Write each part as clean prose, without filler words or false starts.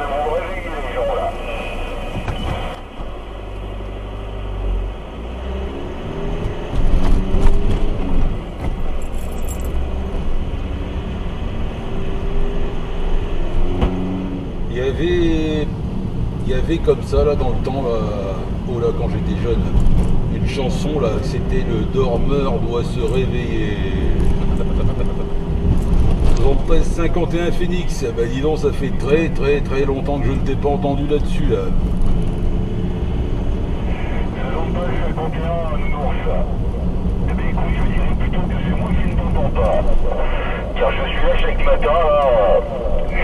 vous réveiller les gens là. Il y avait comme ça là dans le temps là, oh là, quand j'étais jeune, une chanson là, c'était le dormeur doit se réveiller. 73-51 Phoenix, bah dis donc, ça fait très longtemps que je ne t'ai pas entendu là-dessus là. 51 nounours. Eh bien écoute, je dirais plutôt que c'est moi qui ne t'entends pas. Car je suis là chaque matin là.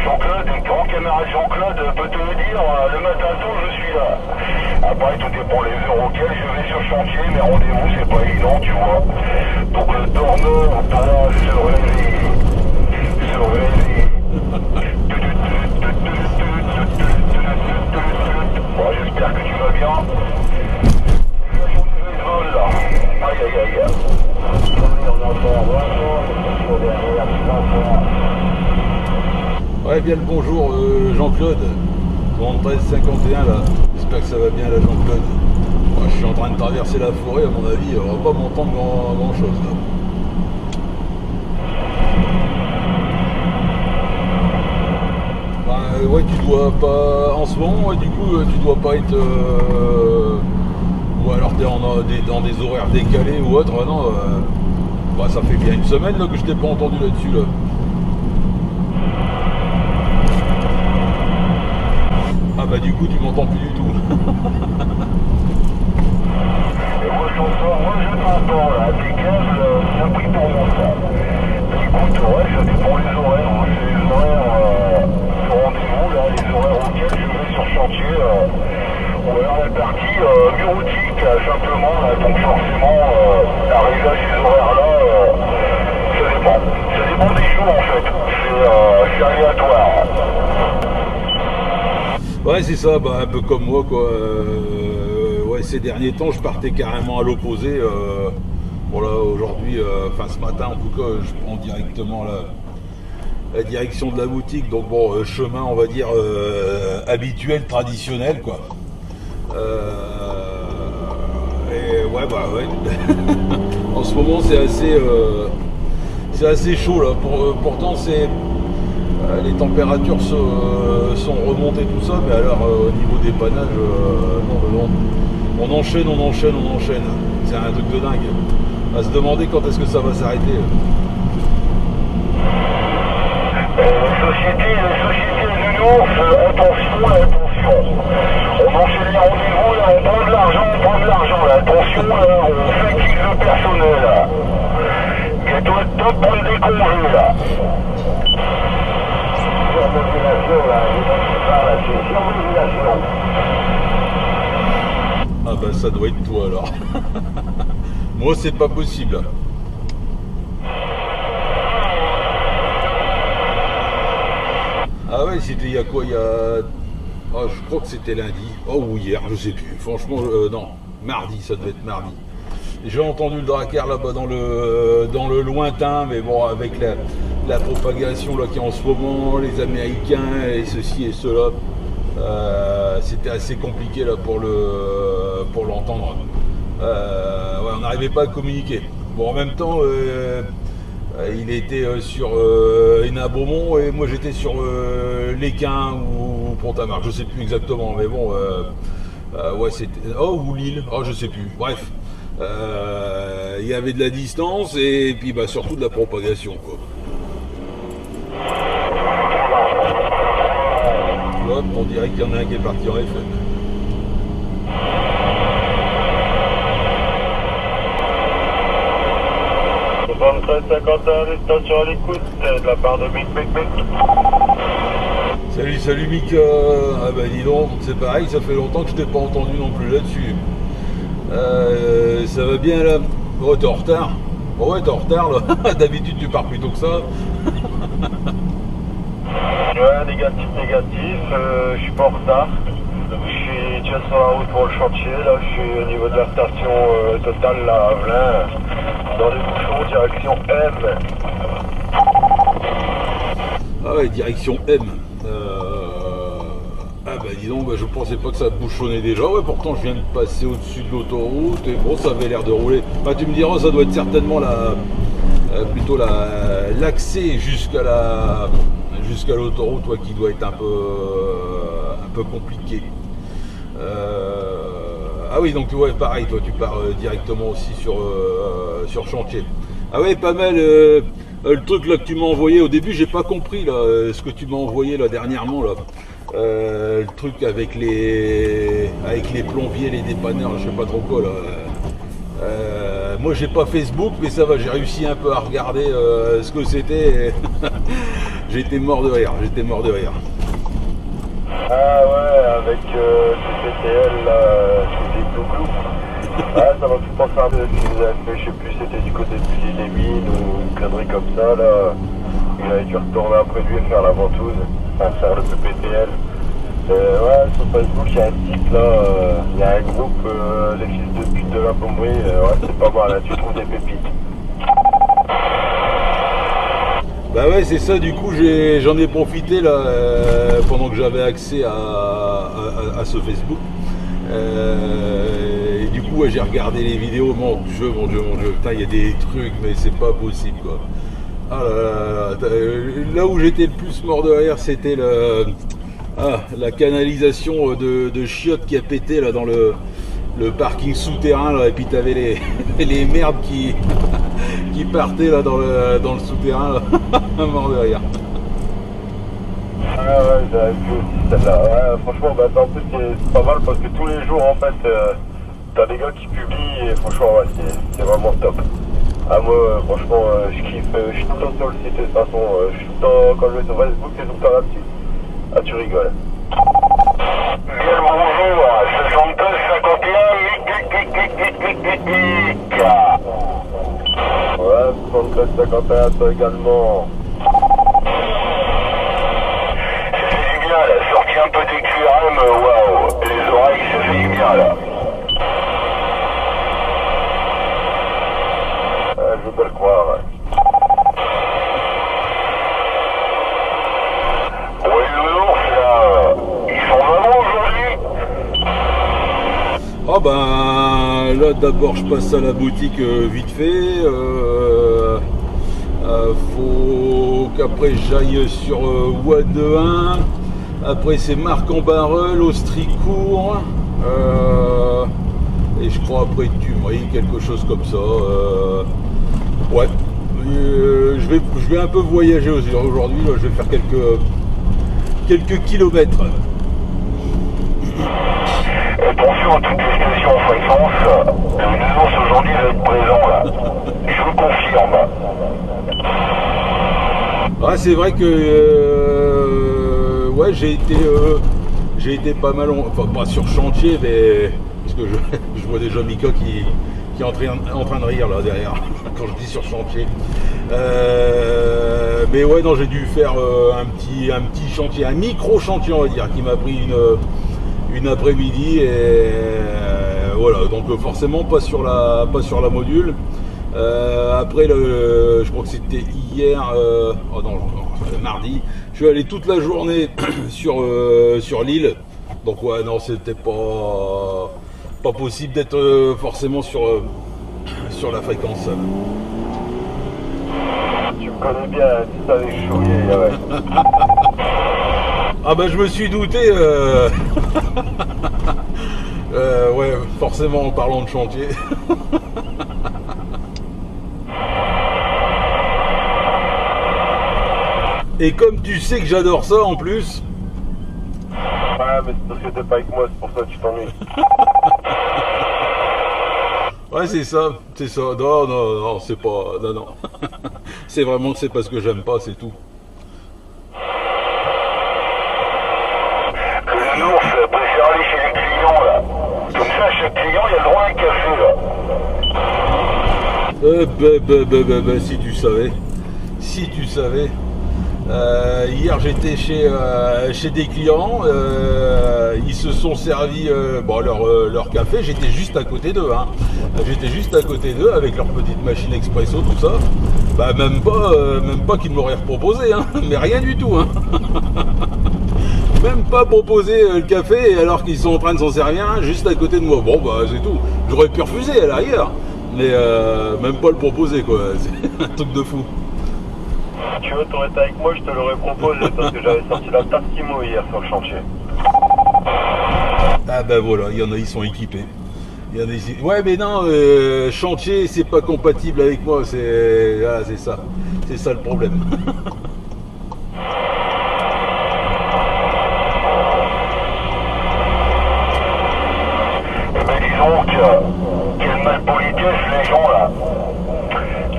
Jean-Claude, grand camarade Jean-Claude, peut te le dire, le matin tôt je suis là. Après tout dépend les heures auxquelles je vais sur chantier, mais rendez-vous c'est pas évident tu vois. Donc le dormeur doit se réveiller. Se réveiller. Bon, j'espère que tu vas bien. La journée va vol là. Aïe aïe aïe. On entend vraiment le derrière, Ouais, bien le bonjour Jean-Claude, 73-51 là, j'espère que ça va bien là Jean-Claude. Moi, je suis en train de traverser la forêt, à mon avis, on va pas m'entendre grand chose là. Ouais, tu dois pas, en ce moment, ouais, du coup, tu dois pas être, ou alors t'es dans des horaires décalés ou autre, non, bah, ça fait bien une semaine là que je t'ai pas entendu là-dessus là. Ah bah du coup tu m'entends plus du tout. Et moi je t'entends là, impeccable, bien pris pour mon ça. Écoute, ouais, ça dépend les horaires, hein. C'est les horaires de rendez-vous, là, les horaires auxquels je vais sur chantier. Ou alors la partie bureautique, simplement, là, donc forcément, arriver à ces horaires-là, ça dépend. Ça dépend des jours en fait, c'est aléatoire. Ouais c'est ça, bah, un peu comme moi quoi. Ouais, ces derniers temps je partais carrément à l'opposé. Voilà, aujourd'hui, enfin ce matin en tout cas, je prends directement la direction de la boutique. Donc bon, chemin on va dire habituel, traditionnel quoi. Et ouais bah ouais. En ce moment c'est assez chaud là. Pourtant c'est les températures sont remontées tout ça, mais alors au niveau dépannage, non, on enchaîne. C'est un truc de dingue. À se demander quand est-ce que ça va s'arrêter. Société nounours, attention. On enchaîne les rendez-vous, là, on prend de l'argent, là, attention, là, on fatigue le personnel, là. Bientôt le temps de prendre des congés, là. Ah bah ça doit être toi alors. Moi c'est pas possible. Ah ouais, c'était il y a quoi, oh, je crois que c'était lundi. Oh ou hier, je sais plus. Franchement, non, mardi, ça devait être mardi. J'ai entendu le Drakkar là-bas dans le lointain, mais bon, avec la propagation là qui est en ce moment, les Américains et ceci et cela, c'était assez compliqué là pour l'entendre. Ouais, on n'arrivait pas à communiquer. Bon, en même temps, il était sur Hénin-Beaumont et moi j'étais sur l'Équin ou Pont-à-Marc, je sais plus exactement, mais bon, ouais, c'était. Oh, ou Lille, oh, je sais plus. Bref. Il y avait de la distance et puis bah, surtout de la propagation quoi. Hop, on dirait qu'il y en a un qui est parti en FM. « 73-51, sur l'écoute de la part de Mick. Salut Mick. Ah bah dis donc, c'est pareil, ça fait longtemps que je t'ai pas entendu non plus là-dessus. Ça va bien là? Oh, t'es en retard? Oh ouais, t'es en retard là. D'habitude tu pars plus tôt que ça. Ouais, négatif, je suis pas en retard. Je suis déjà sur la route pour le chantier, là je suis au niveau de la station Total là à Velin, dans les bouchons, direction M. Ah ouais, direction M. dis donc, bah, je pensais pas que ça bouchonnait déjà. Ouais, pourtant je viens de passer au-dessus de l'autoroute et bon, ça avait l'air de rouler. Bah, tu me diras, ça doit être certainement plutôt l'accès jusqu'à l'autoroute, ouais, qui doit être un peu compliqué. Ah oui, donc ouais, pareil, toi tu pars directement aussi sur chantier. Ah ouais, pas mal. Le truc là que tu m'as envoyé au début, j'ai pas compris là, ce que tu m'as envoyé là dernièrement là. Le truc avec les plombiers, les dépanneurs, je sais pas trop quoi là. Moi j'ai pas Facebook, mais ça va, j'ai réussi un peu à regarder ce que c'était. J'étais mort de rire, Ah ouais, avec CPTL là, c'était Glouglou. Ah, ça m'a fait penser un peu à ce qu'ils avaient fait, je sais plus, c'était du côté de Villiers-les-Mines ou une connerie comme ça là. Il avait dû retourner après lui et faire la ventouse, enfin faire le PPTL. Ouais, sur Facebook il y a un site là, il y a un groupe, les fils de pute de la plomberie, ouais c'est pas mal, là tu trouves des pépites. Bah ouais, c'est ça, du coup j'en ai profité là pendant que j'avais accès à ce Facebook. Et du coup ouais, j'ai regardé les vidéos, mon Dieu, putain il y a des trucs mais c'est pas possible quoi. Ah là où j'étais le plus mort de rire, c'était la canalisation de chiottes qui a pété là dans le parking souterrain là, et puis t'avais les merdes qui partaient là dans le souterrain là. Mort de rire. Ah ouais, j'avais vu aussi celle-là. Ouais, franchement, bah, en plus c'est pas mal parce que tous les jours en fait t'as des gars qui publient et franchement ouais, c'est vraiment top. Ah moi franchement je kiffe, je suis tout le temps sur le site de toute façon, je suis tout le temps quand je vais sur Facebook, c'est tout le temps là-dessus. Ah tu rigoles. Bien le bonjour, 72 51 ouais, 73 51 toi également. Ça fait du bien là, sorti un peu des QRM, waouh, les oreilles ça fait du bien là. Je veux pas le croire. Ouais, les ours là, ils sont vraiment aujourd'hui. Ah ben là d'abord je passe à la boutique vite fait. Faut qu'après j'aille sur Ouad 1. Après c'est Marc-en-Barœul, Austricourt. Et je crois après Tumeries, quelque chose comme ça. Ouais. Je vais un peu voyager aujourd'hui. Je vais faire quelques kilomètres. Attention à toutes les stations en fréquence. Les ours aujourd'hui va être présent là. Je vous confirme. Ah, c'est vrai que ouais, j'ai été pas mal, enfin pas sur chantier, mais parce que je vois déjà Mika qui est en train de rire là derrière quand je dis sur chantier. Mais ouais, non, j'ai dû faire un petit chantier, un micro chantier on va dire, qui m'a pris une après-midi et voilà, donc forcément pas sur la module. Après je crois que c'était hier, mardi, je suis allé toute la journée sur l'île, donc ouais non c'était pas possible d'être forcément sur la fréquence. Tu me connais bien, tu savais que je souriais, ouais. Ah bah je me suis douté ouais, forcément en parlant de chantier. Et comme tu sais que j'adore ça en plus. Ouais, mais c'est parce que t'es pas avec moi, c'est pour ça que tu t'ennuies. Ouais, c'est ça. Non, c'est pas. Non. C'est vraiment que c'est parce que j'aime pas, c'est tout. Les ours préfèrent aller chez les clients là. Comme ça, chaque client, il a le droit à un café là. Si tu savais. Si tu savais. Hier j'étais chez des clients, ils se sont servis leur café, j'étais juste à côté d'eux, hein. J'étais juste à côté d'eux avec leur petite machine expresso, tout ça. Bah même pas qu'ils me l'auraient proposé, hein. Mais rien du tout, hein. même pas proposé le café alors qu'ils sont en train de s'en servir juste à côté de moi. Bon bah c'est tout. J'aurais pu refuser à l'arrière, mais même pas le proposer quoi. C'est un truc de fou. Si tu veux t'aurais été avec moi, je te l'aurais proposé parce que j'avais sorti la Tassimo hier sur le chantier. Ah ben voilà, il y en a, ils sont équipés. Il y en a, ouais mais non, chantier c'est pas compatible avec moi, c'est ça. C'est ça le problème. Mais disons que quelle malpolitesse les gens là.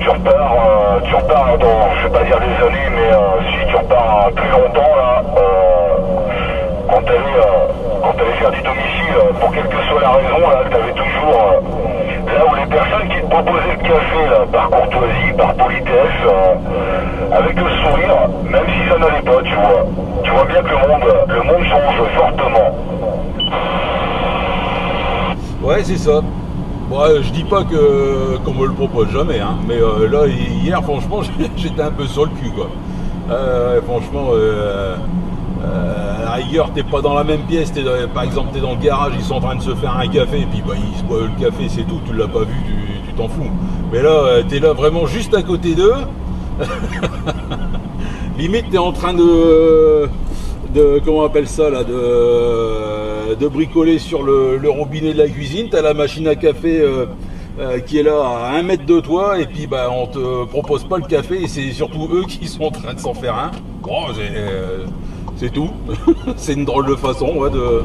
Tu repars dans, je vais pas dire des années, mais si tu repars plus longtemps là, quand t'allais faire du domicile, pour quelle que soit la raison là, t'avais toujours là où les personnes qui te proposaient le café là, par courtoisie, par politesse, avec le sourire, même si ça n'allait pas, tu vois bien que le monde change fortement. Ouais c'est ça. Bon, je dis pas qu'on me le propose jamais, hein, mais là hier franchement j'étais un peu sur le cul quoi. Franchement, à la rigueur t'es pas dans la même pièce, par exemple t'es dans le garage, ils sont en train de se faire un café et puis bah ils se boivent le café c'est tout, tu l'as pas vu, tu t'en fous. Mais là t'es là vraiment juste à côté d'eux. Limite t'es en train de comment on appelle ça là, de bricoler sur le robinet de la cuisine, t'as la machine à café qui est là à 1 mètre de toi et puis bah on te propose pas le café et c'est surtout eux qui sont en train de s'en faire un. Bon c'est tout. C'est une drôle de façon ouais, de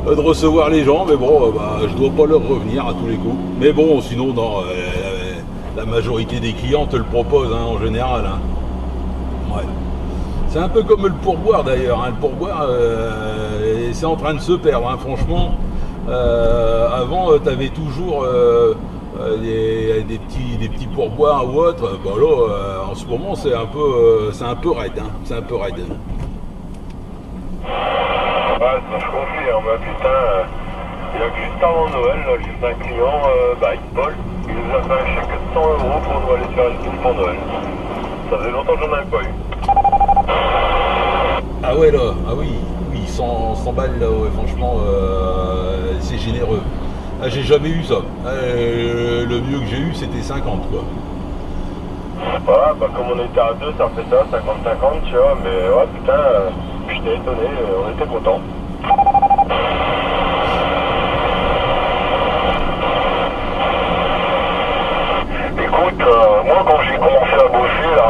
recevoir les gens, mais bon bah, je dois pas leur revenir à tous les coups. Mais bon sinon non, la majorité des clients te le proposent hein, en général. Hein. Ouais. C'est un peu comme le pourboire d'ailleurs, hein. Le pourboire c'est en train de se perdre, hein. Franchement. Avant tu avais toujours des petits pourboires ou autres. Bah là en ce moment c'est un peu raide, hein. C'est un peu raide. Ouais, ça je confirme, putain. Il a juste avant Noël, là, juste un client, Paul, il nous a fait un chèque de 100 € pour nous aller faire une piste pour Noël. Ça faisait longtemps que j'en avais pas eu. Ah ouais là, ah oui, 100 balles là, ouais, franchement c'est généreux. Ah, j'ai jamais eu ça. Le mieux que j'ai eu c'était 50 quoi. Voilà, bah comme on était à 2, ça fait ça, 50-50, tu vois, mais ouais putain, j'étais étonné, on était contents. Écoute, moi quand j'ai commencé à bosser là,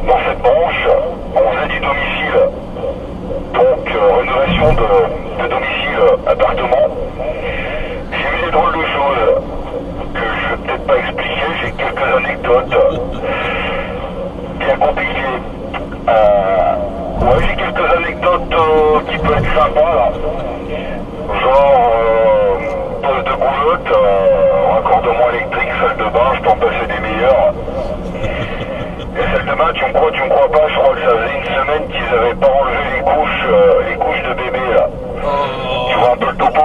dans cette branche, on faisait du domicile. Donc rénovation de domicile, appartement. J'ai vu des drôles de choses que je vais peut-être pas expliquer, j'ai quelques anecdotes bien compliquées. Ouais, j'ai quelques anecdotes qui peuvent être sympas là. Genre poste de boulotte, raccordement électrique, salle de bain, je peux en passer des meilleurs. Et celle de bain, tu me crois pas, je crois que ça faisait une semaine qu'ils avaient pas enlevé les couches de bébé là. Tu vois un peu le topo?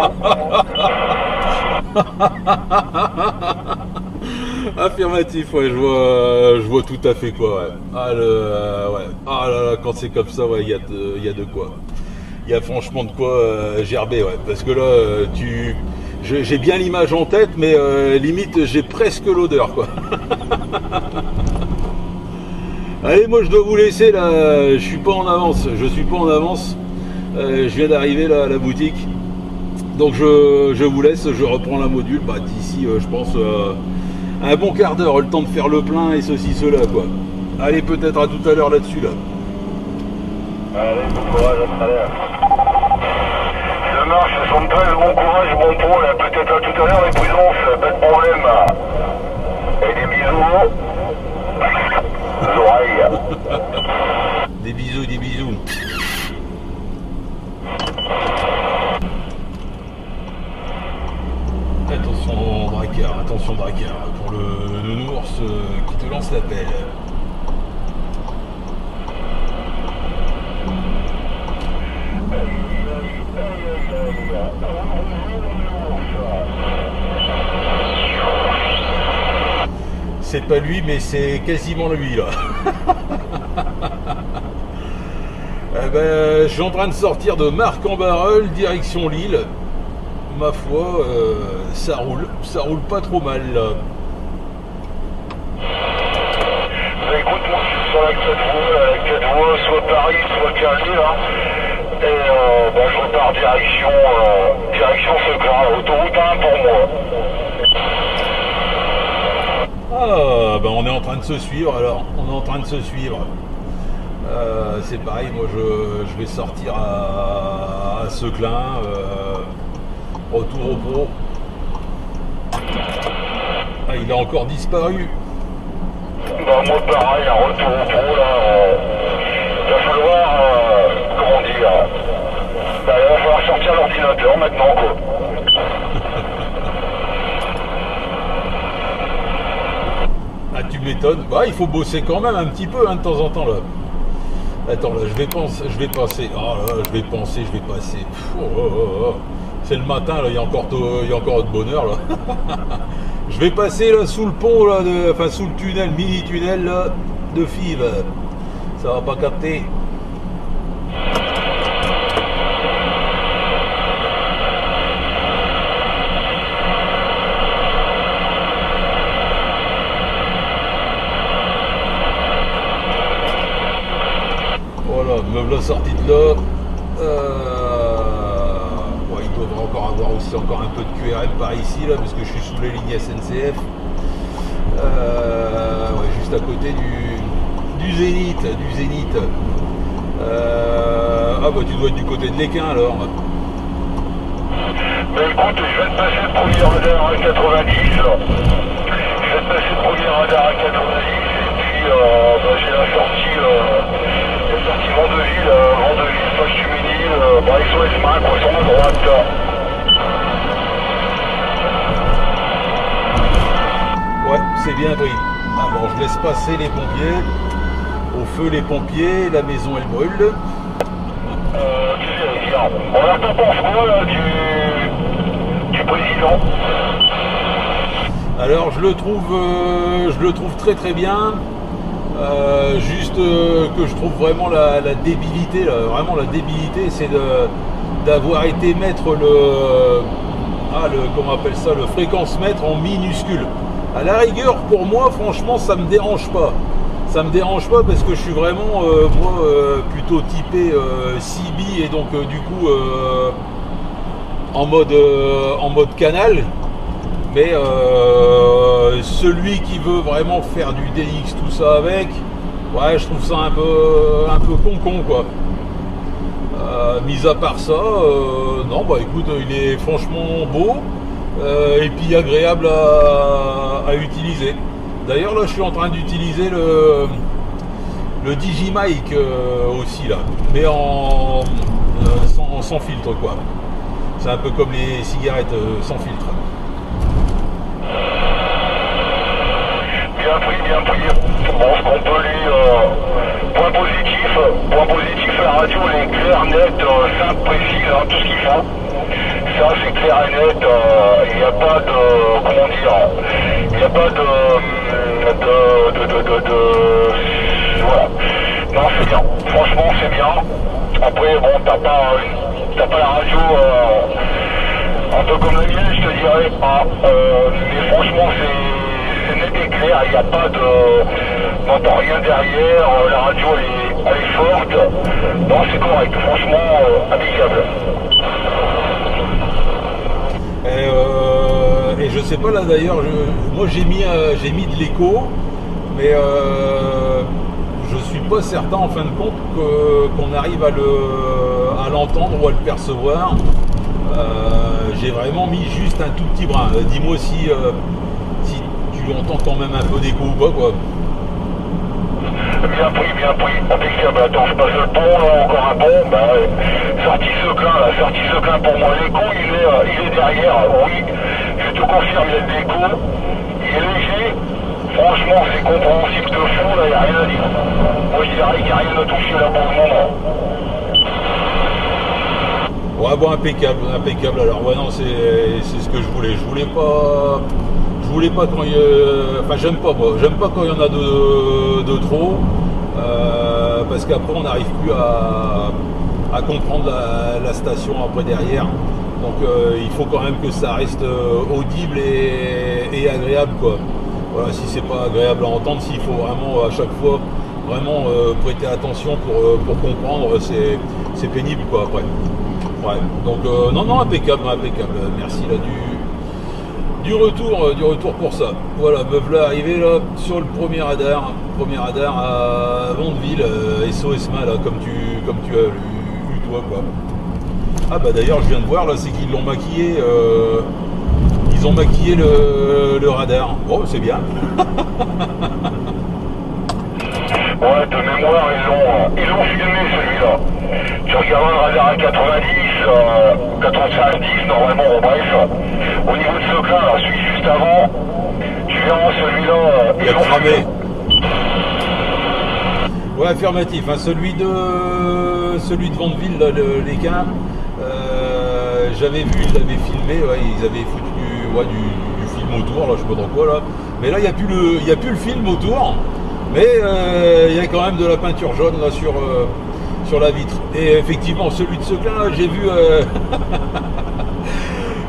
Affirmatif, ouais, je vois tout à fait quoi, ouais. Ouais. Ah là là, quand c'est comme ça, ouais, il y a de quoi. Il y a franchement de quoi gerber, ouais. Parce que là, j'ai bien l'image en tête, mais limite, j'ai presque l'odeur, quoi. Allez, moi, je dois vous laisser, là. Je suis pas en avance. Je viens d'arriver, là, à la boutique. Donc, je vous laisse. Je reprends la module. Bah, d'ici, je pense... un bon quart d'heure, le temps de faire le plein et ceci, cela quoi. Allez, peut-être à tout à l'heure là-dessus là. Allez, bon courage, à tout à l'heure. Ça marche, 73, bon courage, bon pôle, peut-être à tout à l'heure les prisons, pas de problème. Et des bisous aux oreilles. Des bisous. Attention braqueur, pour le nounours qui te lance l'appel. C'est pas lui, mais c'est quasiment lui là. ben, je suis en train de sortir de Marc-en-Barœul, direction Lille. Ma foi, ça roule pas trop mal là. Bah écoute, moi je suis sur la 4 voies, soit Paris, soit Calais là. Et bah, je repars direction Seclin, autoroute 1 pour moi. Ah, ben on est en train de se suivre alors, on est en train de se suivre. C'est pareil, moi je vais sortir à Seclin, retour au pro. Ah, il a encore disparu. Bah moi pareil, un retour au pro là, il va falloir, comment dire, bah, il va falloir sortir l'ordinateur maintenant quoi. Ah, tu m'étonnes. Bah, il faut bosser quand même un petit peu hein, de temps en temps là. Attends là, je vais passer. Oh là, je vais passer. Pff, oh. C'est le matin là, il y a encore de bonheur là. Je vais passer là sous le pont là, enfin sous le tunnel, mini tunnel là, de Fives. Ça va pas capter. Voilà, me voilà sorti de là. Ouais, il devrait encore avoir aussi un peu de QRM par ici là, parce que je suis sous les lignes SNCF. Ouais, juste à côté du Zénith. Ah bah tu dois être du côté de l'Équin alors. Bah écoute, je vais te passer le premier radar à 90 là. Je vais te passer le premier radar à 90 et puis bah, j'ai la sortie Vendeville, Foch-Tuménil, bah ils sont S-Main quoi, sur ma droite là. Ouais, c'est bien pris. Ah bon, je laisse passer les pompiers. Au feu les pompiers, la maison elle brûle. Qu'est-ce que dire ? Alors t'en penses quoi là du président ? Alors je le trouve très très bien. Juste que je trouve vraiment la débilité, là, vraiment la débilité, c'est d'avoir été mettre comment on appelle ça, le fréquence mètre en minuscule. À la rigueur, pour moi, franchement, ça me dérange pas. Ça me dérange pas parce que je suis vraiment, plutôt typé CB et donc du coup en mode canal. Mais celui qui veut vraiment faire du DX, tout ça avec, ouais, je trouve ça un peu con quoi. Mis à part ça, non, bah écoute, il est franchement beau et puis agréable à utiliser. D'ailleurs là, je suis en train d'utiliser le Digimic aussi là, mais sans filtre quoi. C'est un peu comme les cigarettes sans filtre. Bien pris. Bon, ce qu'on peut lui... point positif, la radio elle est claire, nette, simple, précise, hein, tout ce qu'il faut. Ça c'est clair et net, il n'y a pas de... comment dire, il n'y a pas de voilà. Non, c'est bien, franchement c'est bien. Après, bon, t'as pas la radio... un peu comme la mienne, je te dirais, mais franchement c'est net et clair, il n'y a pas de... n'entend rien derrière, la radio elle est forte, non c'est correct, franchement impeccable. Et je sais pas là d'ailleurs, moi j'ai mis de l'écho, mais je suis pas certain en fin de compte qu'on arrive à l'entendre ou à le percevoir. J'ai vraiment mis juste un tout petit brin. Dis-moi si tu entends quand même un peu d'écho ou pas quoi. Bien pris, impeccable. Attends, je passe le pont, là, encore un pont, bah ouais. Sortie Seclin pour moi. L'écho, il est derrière, oui. Je te confirme, il y a de l'écho. Il est léger. Franchement, c'est compréhensible de fou, là, il n'y a rien à dire. Moi, je dirais qu'il n'y a rien à toucher là pour le moment. Ouais, bon, impeccable. Alors, ouais, non, c'est ce que je voulais. Je voulais pas quand il y a... Enfin, j'aime pas quand il y en a de trop. parce qu'après on n'arrive plus à comprendre la station après derrière. Donc il faut quand même que ça reste audible et agréable, quoi. Voilà, si c'est pas agréable à entendre, s'il faut vraiment à chaque fois vraiment prêter attention pour comprendre, c'est pénible, quoi, après. Ouais, donc non, impeccable. Merci là du retour pour ça. Voilà, me voilà arrivé là sur le premier radar à Vandeville, SOS MA là, comme tu as eu toi, quoi. Ah bah d'ailleurs je viens de voir là, c'est qu'ils l'ont maquillé, ils ont maquillé le radar. Bon, c'est bien. Ouais, de mémoire, ils l'ont filmé celui-là. Tu regardes le radar à 90, 95, normalement, bref. Au niveau de ce cas, là, celui juste avant, tu verras celui-là. Il a cramé. Ouais, affirmatif. Hein, celui de Vandeville, là, l'Équin, j'avais vu, ils l'avaient filmé, ouais, ils avaient foutu du film autour, là, je sais pas trop quoi là. Mais là, il n'y a plus le film autour. Mais il y a quand même de la peinture jaune là sur la vitre. Et effectivement, celui de Seclin, j'ai vu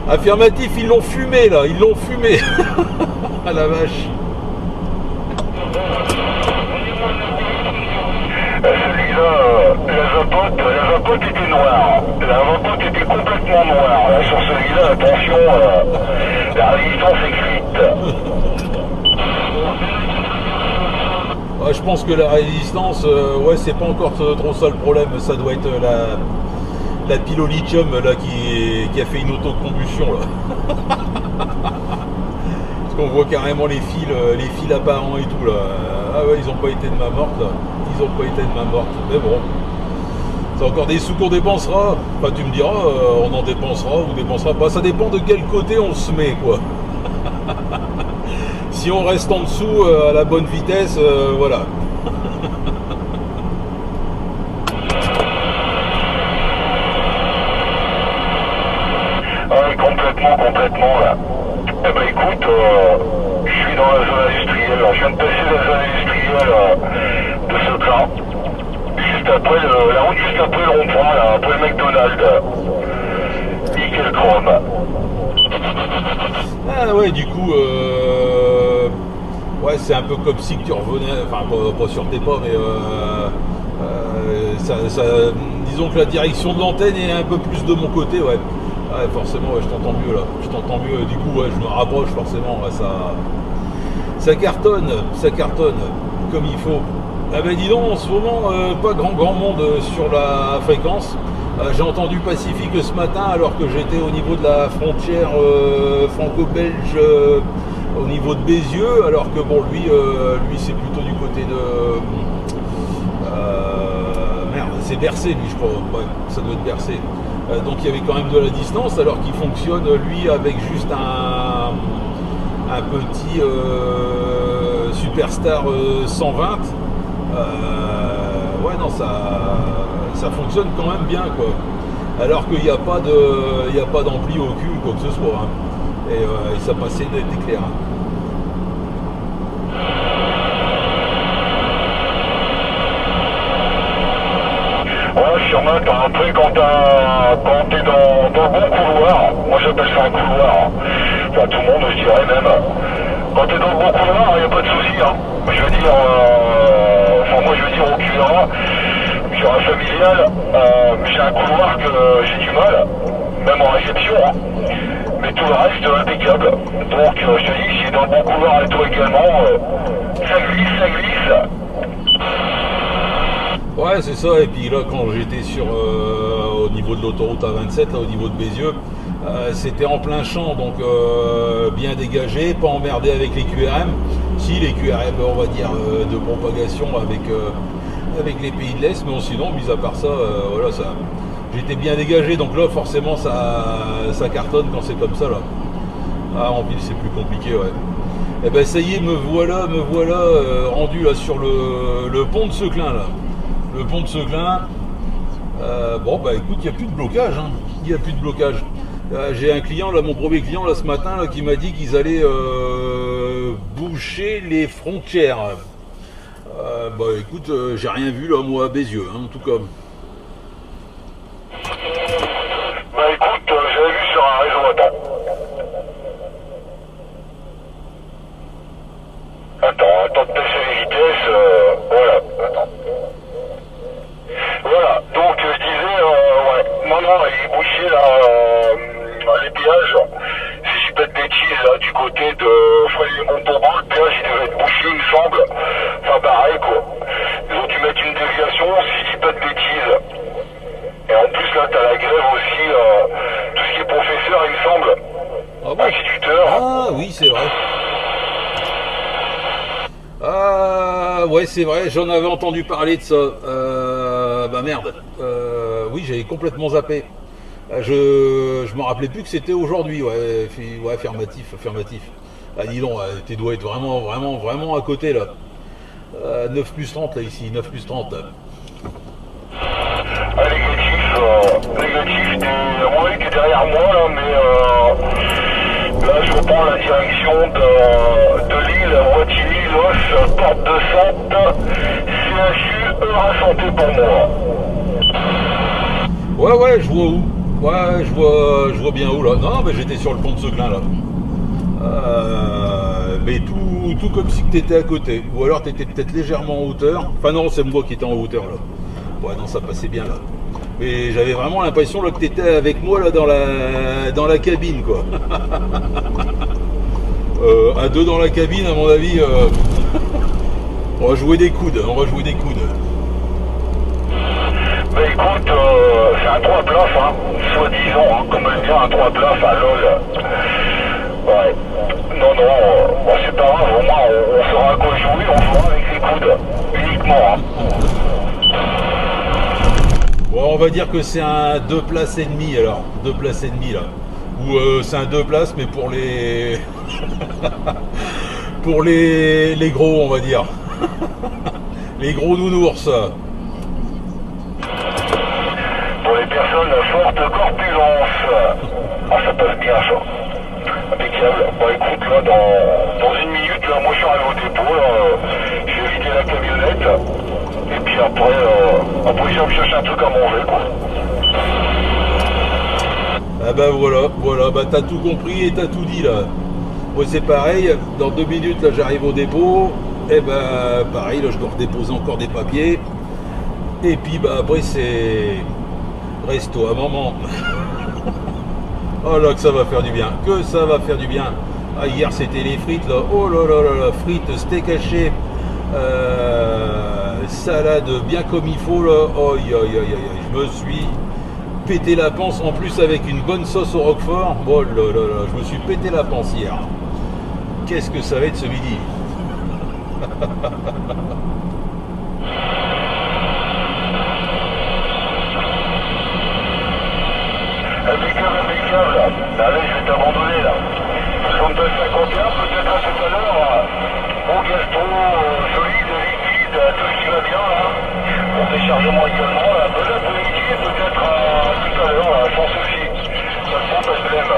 affirmatif, ils l'ont fumé là, ils l'ont fumé. Ah la vache. Celui-là, la vapote était noire. La vapote était complètement noire. Là, sur celui-là, attention, la résistance écrite. Je pense que la résistance, ouais, c'est pas encore trop ça le problème. Ça doit être la pile au lithium là qui a fait une autocombustion là. Parce qu'on voit carrément les fils apparents et tout là. Ah ouais, ils ont pas été de ma morte là. Ils ont pas été de ma morte. Mais bon, c'est encore des sous qu'on dépensera. Enfin, tu me diras, on en dépensera ou dépensera pas. Ça dépend de quel côté on se met, quoi. Si on reste en dessous à la bonne vitesse, voilà. Ah, complètement là. Eh ben écoute, je suis dans la zone industrielle, là. Je viens de passer la zone industrielle de ce camp. Juste après la route juste après le rond-point, là, après le McDonald's. Nickel chrome. Ah ouais, du coup, ouais, c'est un peu comme si tu revenais, enfin pas sur tes pas, mais disons que la direction de l'antenne est un peu plus de mon côté, ouais. Ouais, forcément, ouais, je t'entends mieux là. Je t'entends mieux, du coup, ouais, je me rapproche forcément, ouais, ça cartonne comme il faut. Ah ben dis donc, en ce moment, pas grand monde sur la fréquence. J'ai entendu Pacifique ce matin alors que j'étais au niveau de la frontière franco-belge, au niveau de Bézieux, alors que bon, lui c'est plutôt du côté de... merde, c'est Bercé, lui, je crois. Ouais, ça doit être Bercé. Donc il y avait quand même de la distance, alors qu'il fonctionne, lui, avec juste un petit Superstar 120. Ouais, non, ça fonctionne quand même bien, quoi. Alors qu'il n'y a pas d'ampli au cul ou quoi que ce soit, hein. Et ça passait d'être clair. Ouais, sûrement, t'as un truc quand t'es dans le bon couloir. Moi j'appelle ça un couloir. Enfin, tout le monde, je dirais même. Quand t'es dans le bon couloir, il n'y a pas de souci, hein. Je veux dire, moi je veux dire au QRA, sur un familial, j'ai un couloir que j'ai du mal, même en réception, hein. Mais tout le reste impeccable. Donc je te dis, si dans le bon couloir et toi également, ça glisse. Ouais, c'est ça. Et puis là, quand j'étais au niveau de l'autoroute A27, là, au niveau de Bézieux, c'était en plein champ, donc bien dégagé, pas emmerdé avec les QRM. Si, les QRM, on va dire, de propagation avec les pays de l'Est, mais sinon, mis à part ça, voilà, j'étais bien dégagé, donc là, forcément, ça cartonne quand c'est comme ça, là. Ah, en ville, c'est plus compliqué, ouais. Et ben, ça y est, me voilà rendu là sur le pont de Seclin, là. Le pont de Seclin. Bon, bah écoute, il n'y a plus de blocage, hein. Il n'y a plus de blocage. J'ai un client, là, mon premier client, là, ce matin, là, qui m'a dit qu'ils allaient boucher les frontières. Bah écoute, j'ai rien vu là, moi, à Bézieux, hein, en tout cas. Bah écoute, j'avais vu sur un réseau, attends de baisser les vitesses, voilà, attends. Voilà, donc je disais, ouais, non, il est bouché là, les péages, si je dis pas de bêtises, là, du côté de Frédéric-Montauban, le péage il devait être bouché, il me semble, enfin pareil quoi. Ils ont dû mettre une déviation, si je dis pas de bêtises. Et en plus là, t'as la grève aussi, tout ce qui est professeur, il me semble, Ah bon? instituteur. Ah oui, c'est vrai. Ah ouais, c'est vrai, j'en avais entendu parler de ça. Bah merde. Oui, j'avais complètement zappé. Je me rappelais plus que c'était aujourd'hui. Ouais, ouais, affirmatif. Ah dis donc, tu dois être vraiment à côté là. 9 plus 30 là ici, 9 plus 30. Ah, négatif, ouais, qui est derrière moi là, mais là je reprends la direction de Lille, Wattignies, Los, Porte de Sainte, CHU, heure à santé pour moi. Ouais, je vois où. Ouais, je vois bien où là. Non, mais j'étais sur le pont de Seclin là. Mais tout comme si tu étais à côté. Ou alors tu étais peut-être légèrement en hauteur. Enfin non, c'est moi qui étais en hauteur là. Ouais, non, ça passait bien là. Mais j'avais vraiment l'impression là que tu étais avec moi là dans la cabine quoi. À deux dans la cabine, à mon avis, on va jouer des coudes. Bah écoute, c'est un 3 places, hein, soi-disant, hein, comme elle dit, un 3 places à LOL. Ouais. Non, bon, c'est pas grave, au moins on saura à quoi jouer, on jouera avec les coudes, uniquement. Hein. Bon, on va dire que c'est un 2 places et demi alors, 2 places et demi là. Ou c'est un 2 places mais pour les pour les gros on va dire. Les gros nounours. Pour les personnes à forte corpulence. Ah ça passe bien ça. Impeccable. Bon écoute là dans une minute là, moi je suis arrivé au dépôt là, je vais vider la camionnette. Et puis après je vais me chercher un truc à manger quoi. Ah bah voilà, bah t'as tout compris et t'as tout dit là. Moi c'est pareil, dans 2 minutes là j'arrive au dépôt, et bah pareil là je dois redéposer encore des papiers. Et puis bah après c'est resto à maman. Oh là que ça va faire du bien, Ah hier c'était les frites là, oh là, frites, steak haché, salade bien comme il faut là, oh je me suis pété la panse en plus avec une bonne sauce au roquefort. Oh là, je me suis pété la panse hier. Qu'est-ce que ça va être ce midi? Impeccable. Allez, je vais t'abandonner là. 62,51, peut-être à tout à l'heure. Bon gastro, solide, liquide, tout ce qui va bien là. Bon déchargement également là. Bon après-midi, peut-être tout à l'heure là, sans souci. Ça se trompe, je l'aime.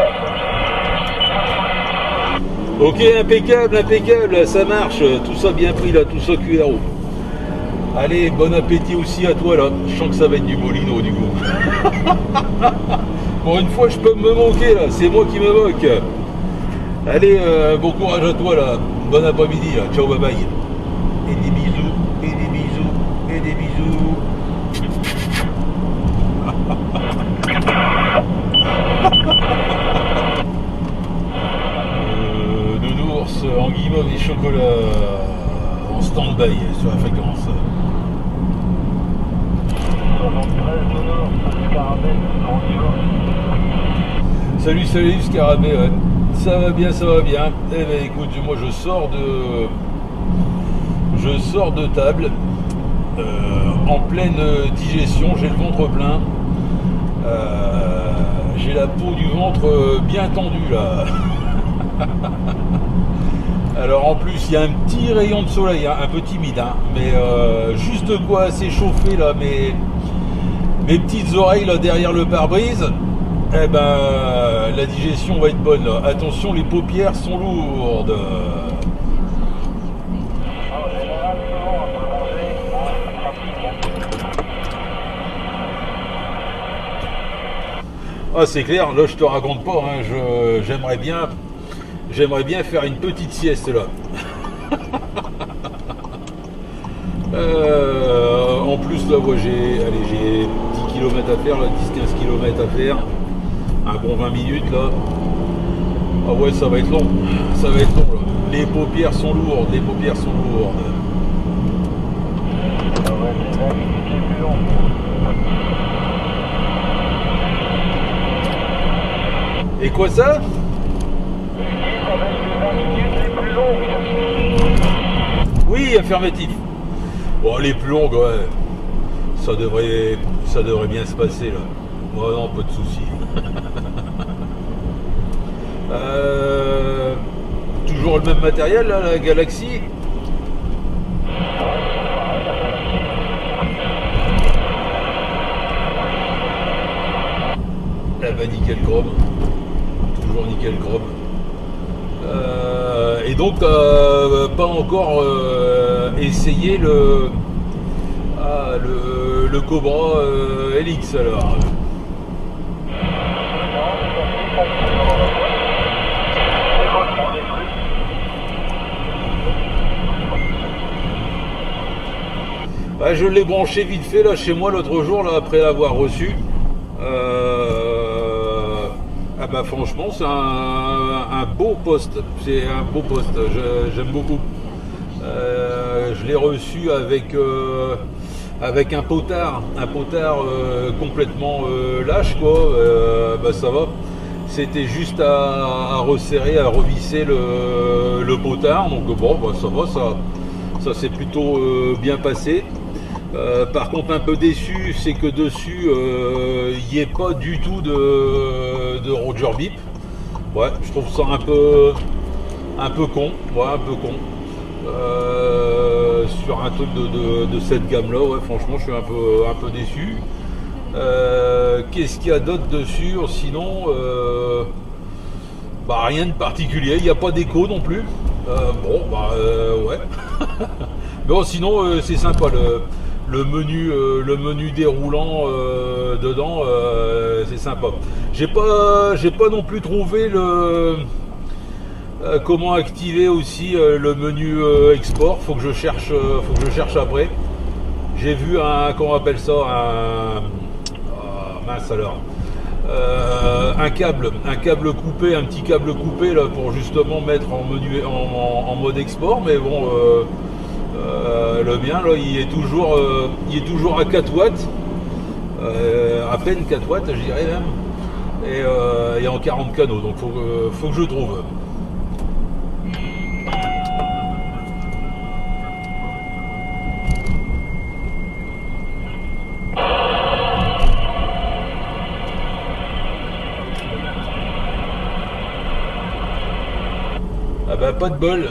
Ok, impeccable, ça marche, tout ça bien pris là, tout ça QRO. Allez, bon appétit aussi à toi là, je sens que ça va être du molino du coup. Pour une fois je peux me moquer là, c'est moi qui me moque. Allez, bon courage à toi là, bon après-midi là, ciao bye bye. Et des bisous. Nounours en guimauve et chocolat en stand-by sur la fréquence. 73 Nounours, Scarabée, Salut Scarabée, ouais. Ça va bien. Eh ben écoute, moi je sors de table en pleine digestion, j'ai le ventre plein. J'ai la peau du ventre bien tendue là. Alors en plus il y a un petit rayon de soleil, hein, un peu timide, hein, mais juste de quoi s'échauffer là mes petites oreilles là derrière le pare-brise. Eh ben la digestion va être bonne là. Attention, les paupières sont lourdes. Ah c'est clair, là je te raconte pas, hein, j'aimerais bien faire une petite sieste là. En plus là moi j'ai 10 km à faire, 10-15 km à faire, un bon 20 minutes là. Ah ouais ça va être long, ça va être long là. Les paupières sont lourdes, les paupières sont lourdes. Ah ouais, c'est là qui est plus long. Et quoi ça? Ça va être les 20 minutes les plus longues. Oui, affirmatif. Bon, les plus longues, ouais. Ça devrait bien se passer là. Ouais, non, pas de soucis. Toujours le même matériel là, la Galaxy. Ah bah nickel chrome. Toujours nickel chrome. Et donc t'as pas encore essayé le Cobra LX alors. Ah, je l'ai branché vite fait là chez moi l'autre jour là après l'avoir reçu. Ah bah franchement c'est un beau poste, c'est un beau poste, j'aime beaucoup. Je l'ai reçu avec un potard complètement lâche quoi. Bah ça va. C'était juste à resserrer, à revisser le potard, donc bon bah ça va, ça s'est plutôt bien passé. Par contre un peu déçu c'est que dessus il n'y ait pas du tout de Roger Bip. Ouais, je trouve ça un peu con, ouais, un peu con. Sur un truc de cette gamme là, ouais, franchement je suis un peu déçu. Qu'est-ce qu'il y a d'autre dessus sinon? Bah rien de particulier, il n'y a pas d'écho non plus. Bon bah ouais. Bon sinon c'est sympa le menu déroulant dedans, c'est sympa. J'ai pas non plus trouvé comment activer aussi le menu export. Faut que je cherche après. J'ai vu comment on appelle ça, mince alors, un câble coupé, un petit câble coupé là pour justement mettre en mode export, mais bon. Le mien là il est toujours à 4 watts, à peine 4 watts je dirais même, et en 40 canaux, donc faut que je trouve. Ah bah pas de bol,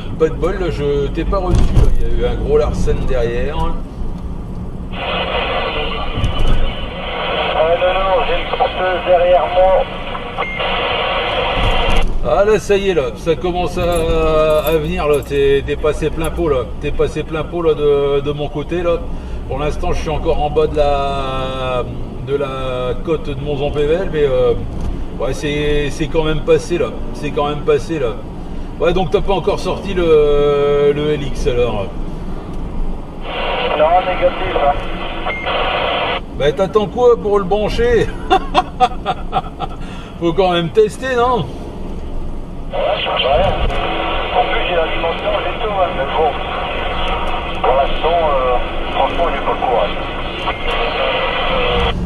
là, je t'ai pas reçu, là. Il y a eu un gros Larsen derrière. Ah non, j'ai une porteuse derrière moi. Ah là ça y est là, ça commence à venir là, t'es passé plein pot là, de mon côté là. Pour l'instant je suis encore en bas de la côte de Monzon-Pével, mais ouais c'est quand même passé là, Ouais, donc t'as pas encore sorti le LX alors? Non, négatif. Hein. Bah t'attends quoi pour le brancher? Faut quand même tester, non? Ouais, je change rien. En plus, j'ai la dimension, j'ai tout, hein, mais bon. Pour l'instant, franchement, j'ai pas le courage.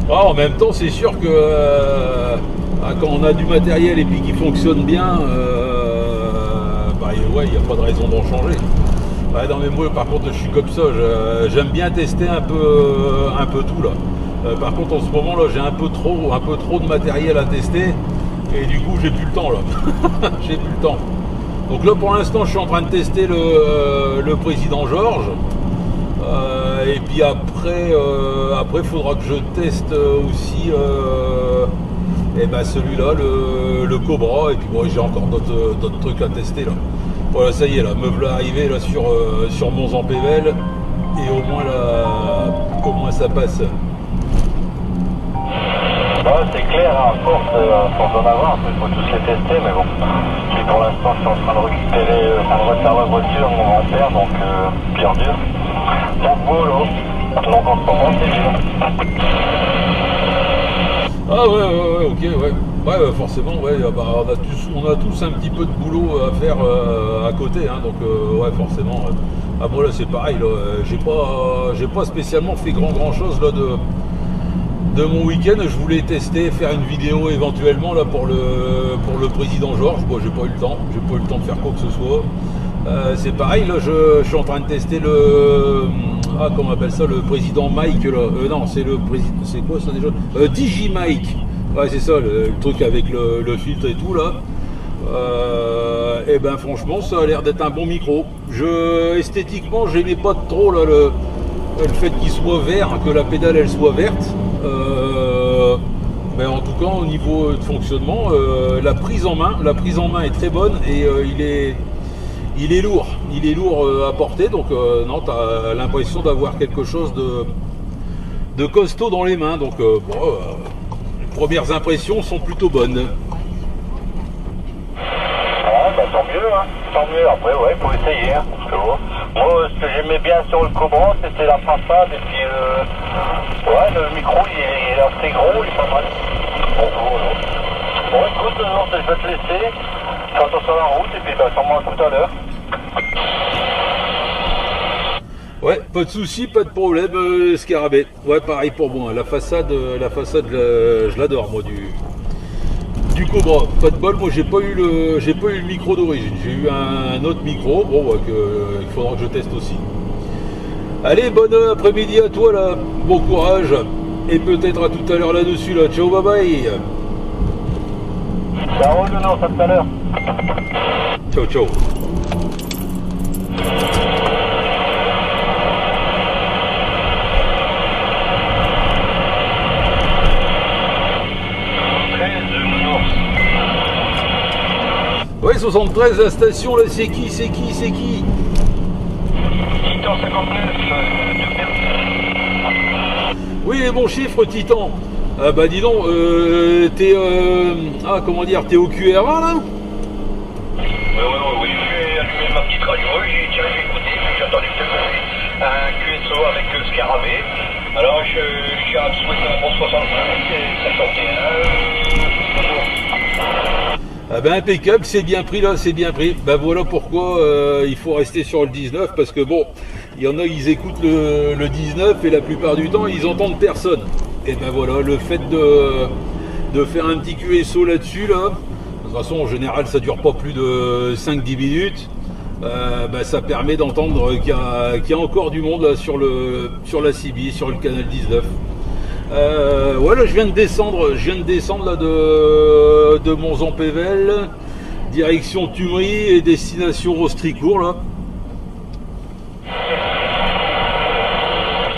Ah, en même temps, c'est sûr que quand on a du matériel et puis qui fonctionne bien, bah ouais, il n'y a pas de raison d'en changer. Ouais, non mais moi par contre je suis comme ça, j'aime bien tester un peu tout là. Par contre en ce moment là j'ai un peu trop de matériel à tester et du coup j'ai plus le temps là. J'ai plus le temps. Donc là pour l'instant je suis en train de tester le président Georges. Et puis après il faudra que je teste aussi et ben celui-là, le Cobra, et puis bon j'ai encore d'autres trucs à tester là. Voilà, ça y est là, me voilà arrivé là sur Monzon-Pével, et au moins ça passe. Ouais, c'est clair, à force d'en avoir, il faut tous les tester, mais bon. Et pour l'instant, je suis en train de récupérer, de refaire la voiture, mon grand-père, donc pire dur. Donc boulot. Donc en ce moment, c'est dur. Ah ouais, ok, ouais. Ouais, forcément, ouais, bah, on a tous un petit peu de boulot à faire à côté, hein, donc ouais, forcément. Ah bon, là c'est pareil, là, j'ai pas spécialement fait grand chose là de mon week-end. Je voulais tester, faire une vidéo éventuellement là pour le président Georges. Bon, j'ai pas eu le temps de faire quoi que ce soit. C'est pareil, là je suis en train de tester comment on appelle ça, le président Mike là. Non, c'est le président, c'est quoi ça déjà, DJ Mike. Ouais, c'est ça, le truc avec le filtre et tout là. Et ben franchement, ça a l'air d'être un bon micro. Esthétiquement, j'aimais pas trop là le fait qu'il soit vert, que la pédale elle soit verte. Mais en tout cas, au niveau de fonctionnement, la prise en main est très bonne et il est lourd à porter, donc non, tu as l'impression d'avoir quelque chose de costaud dans les mains, donc bon, les premières impressions sont plutôt bonnes. Ouais, bah tant mieux, hein. Tant mieux. Après, ouais, faut essayer, hein, parce que moi, ce que j'aimais bien sur le Cobra, c'était la façade et puis ouais, le micro, il est assez gros, il est pas mal. Bon, écoute, non, je vais te laisser. Fais attention à la route et puis bah, sûrement à tout à l'heure. Ouais, pas de souci, pas de problème, Scarabée. Ouais, pareil pour moi. La façade, je l'adore, moi, du Cobra. Pas de bol, moi, j'ai pas eu le micro d'origine. J'ai eu un autre micro, bon, ouais, il faudra que je teste aussi. Allez, bon après-midi à toi, là. Bon courage. Et peut-être à tout à l'heure là-dessus, là. Ciao, bye bye. Ciao, non, à tout à l'heure. Ciao, ciao. Ouais, 73, la station, là, c'est qui? Titan 59, Oui, les bons chiffres, Titan. Ah bah dis donc, t'es comment dire, t'es au QR1 là? Oui, j'ai allumé ma petite radio, j'ai écouté, j'ai entendu un QSO avec Scarabée. Alors je suis à souhaiter un bon 65 et 51. Ah ben impeccable, c'est bien pris là, c'est bien pris. Ben voilà pourquoi il faut rester sur le 19, parce que bon, il y en a, ils écoutent le 19 et la plupart du temps, ils entendent personne. Et ben voilà, le fait de faire un petit QSO là-dessus, là, de toute façon en général ça dure pas plus de 5-10 minutes, ben, ça permet d'entendre qu'il y a encore du monde là, sur la CB, sur le canal 19. Voilà, je viens de descendre là de Monzon-Pével, direction Tumery et destination Rostricourt là.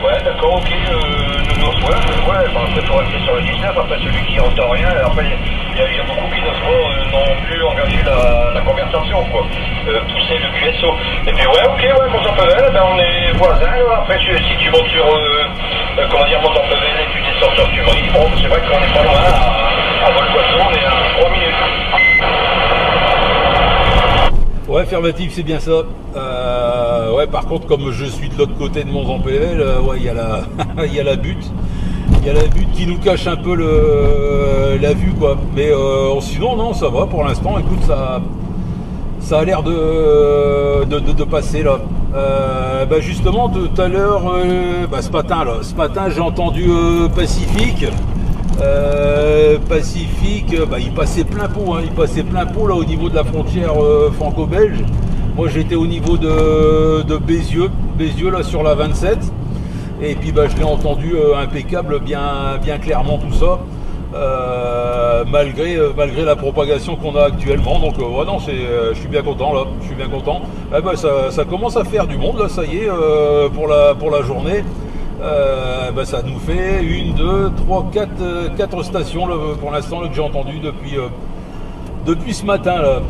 Ouais, d'accord, ok, ouais, bah, après faut rester sur le 19, après celui qui entend rien, après il y a beaucoup qui n'ont plus engagé la conversation, quoi, pousser le QSO. Et puis ouais, Monzon-Pével, ben on est voisins, après si tu montes sur, Monzon-Pével et tu descends sur Tumery, bon, c'est vrai qu'on est pas loin, à Vol-Poisson, on est à 3 minutes. Ouais, affirmatif, c'est bien ça. Ouais, par contre, comme je suis de l'autre côté de Monzon-Pével, ouais, il y a la butte. Il y a la butte qui nous cache un peu la vue, quoi. Mais sinon, non, ça va pour l'instant. Écoute, ça a l'air de passer là. Bah justement, tout à l'heure, ce matin, j'ai entendu Pacifique. Il passait plein pot, là au niveau de la frontière franco-belge. Moi j'étais au niveau de Bézieux là sur la 27, et puis je l'ai entendu impeccable, bien clairement tout ça, malgré la propagation qu'on a actuellement. Donc ouais, non, je suis bien content là, ça commence à faire du monde là, ça y est, pour la journée. Ça nous fait 1, 2, 3, 4 stations là, pour l'instant que j'ai entendu depuis ce matin là.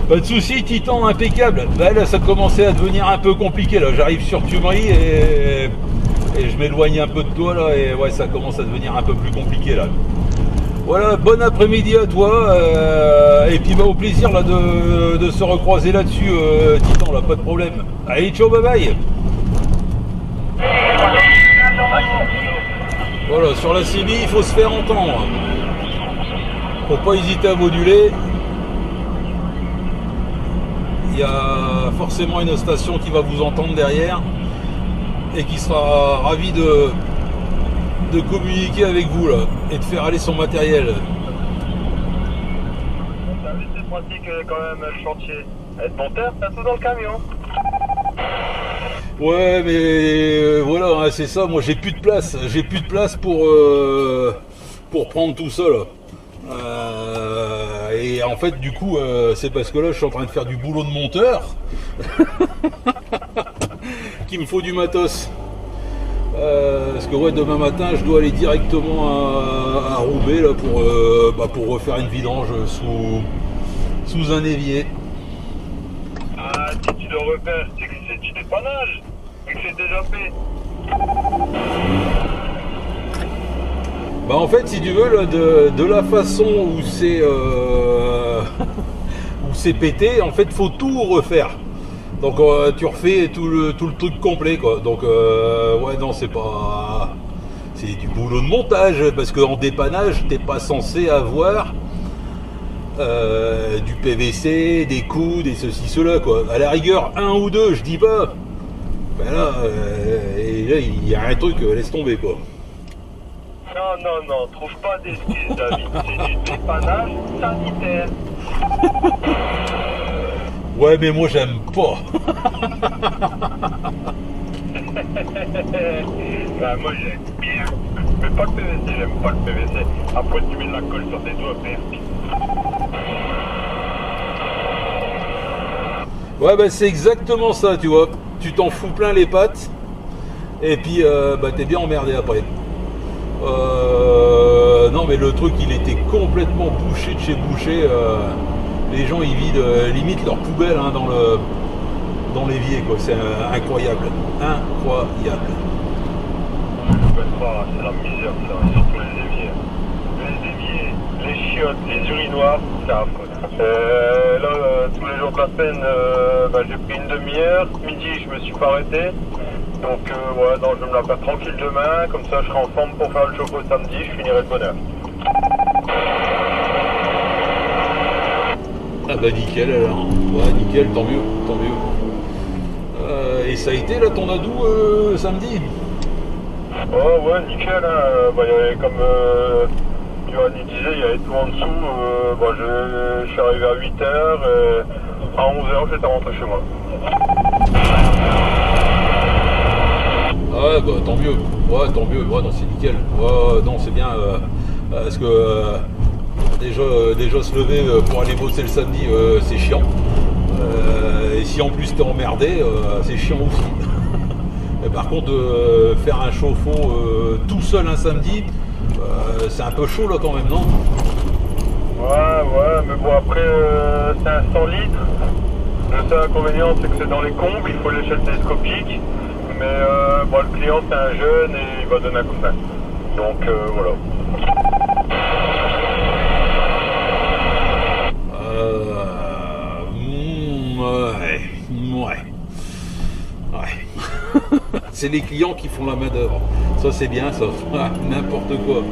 Pas de soucis, Titan, impeccable. Bah, là, ça commençait à devenir un peu compliqué. Là, j'arrive sur Tumerie et je m'éloigne un peu de toi là. Et ouais, ça commence à devenir un peu plus compliqué là. Voilà, bon après-midi à toi. Et puis bah, au plaisir là de se recroiser là-dessus, Titan. Là, pas de problème. Allez, ciao, bye bye. Voilà, sur la CB, il faut se faire entendre. Faut pas hésiter à moduler. Il y a forcément une station qui va vous entendre derrière et qui sera ravie de communiquer avec vous là et de faire aller son matériel. C'est pratique quand même le chantier. Être monteur, t'as tout dans le camion. Ouais, mais voilà, hein, c'est ça. Moi, j'ai plus de place. J'ai plus de place pour prendre tout ça là. Et en fait, du coup, c'est parce que là, je suis en train de faire du boulot de monteur qu'il me faut du matos. Parce que ouais, demain matin, je dois aller directement à Roubaix là pour refaire une vidange sous un évier. Ah, si tu dois refaire, c'est que c'est du dépannage, et que c'est déjà fait. Bah en fait, si tu veux, là, de la façon où c'est où c'est pété, en fait, faut tout refaire. Donc tu refais tout le truc complet, quoi. Donc ouais, non, c'est pas, c'est du boulot de montage parce qu'en dépannage, t'es pas censé avoir du PVC, des coudes et ceci, cela, quoi. À la rigueur, un ou deux, je dis pas. Ben là, et là, il y a un truc, laisse tomber, quoi. Non, trouve pas d'excuses, David. C'est du dépannage sanitaire. Ouais, mais moi, j'aime pas. Bah, moi, j'aime bien. Mais pas le PVC, j'aime pas le PVC. Après, tu mets de la colle sur tes doigts, merde. Ouais, bah, c'est exactement ça, tu vois. Tu t'en fous plein les pattes. Et puis, bah, t'es bien emmerdé après. Non, mais le truc, il était complètement bouché de chez bouché. Les gens, ils vident limite leur poubelle hein, dans l'évier, quoi. C'est incroyable. Incroyable. C'est la misère, ça. Surtout les éviers. Les éviers, les chiottes, les urinoirs, c'est affreux. Là, tous les jours de la semaine, j'ai pris une demi-heure. Midi, je me suis pas arrêté. Donc, ouais, non, je vais me la faire tranquille demain. Comme ça, je serai en forme pour faire le chauffe-eau samedi. Je finirai de bonne heure. Ah bah nickel alors. Ouais, nickel, tant mieux, tant mieux. Et ça a été là ton ado samedi? Oh ouais, nickel. Hein. Il y avait comme Johanny disait, il y avait tout en dessous. Je suis arrivé à 8h. À 11h, j'étais rentré chez moi. Ah ouais, bah tant mieux. Ouais, tant mieux. Ouais, non, c'est nickel. Ouais, non, c'est bien. Parce que déjà se lever pour aller bosser le samedi, c'est chiant. Et si en plus t'es emmerdé, c'est chiant aussi. Et par contre, faire un chauffe-eau tout seul un samedi, c'est un peu chaud là quand même, non? Ouais, mais bon après c'est un 100 litres. Le seul inconvénient c'est que c'est dans les combles, il faut l'échelle télescopique. Mais le client c'est un jeune et il va donner un coup de main. Donc voilà. Ouais. C'est les clients qui font la main d'œuvre. Ça c'est bien, ça. N'importe quoi.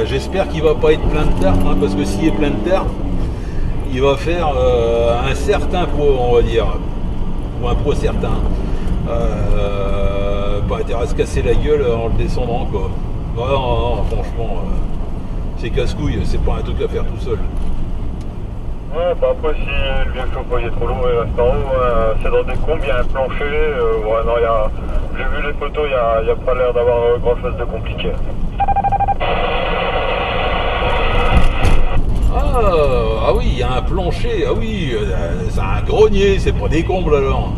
J'espère qu'il va pas être plein de tartes, hein, parce que s'il est plein de tartes, il va faire un certain poids, on va dire, ou un poids certain. Pas intérêt à se casser la gueule en le descendant, quoi. Non, franchement, c'est casse-couille, c'est pas un truc à faire tout seul. Ouais, après si le vieux chauffe-eau est trop lourd et reste en haut, c'est dans des combes, il y a un plancher, j'ai vu les photos, il n'y a pas l'air d'avoir grand chose de compliqué. Ah oui, il y a un plancher, ah oui, c'est un grenier, c'est pas des combles alors.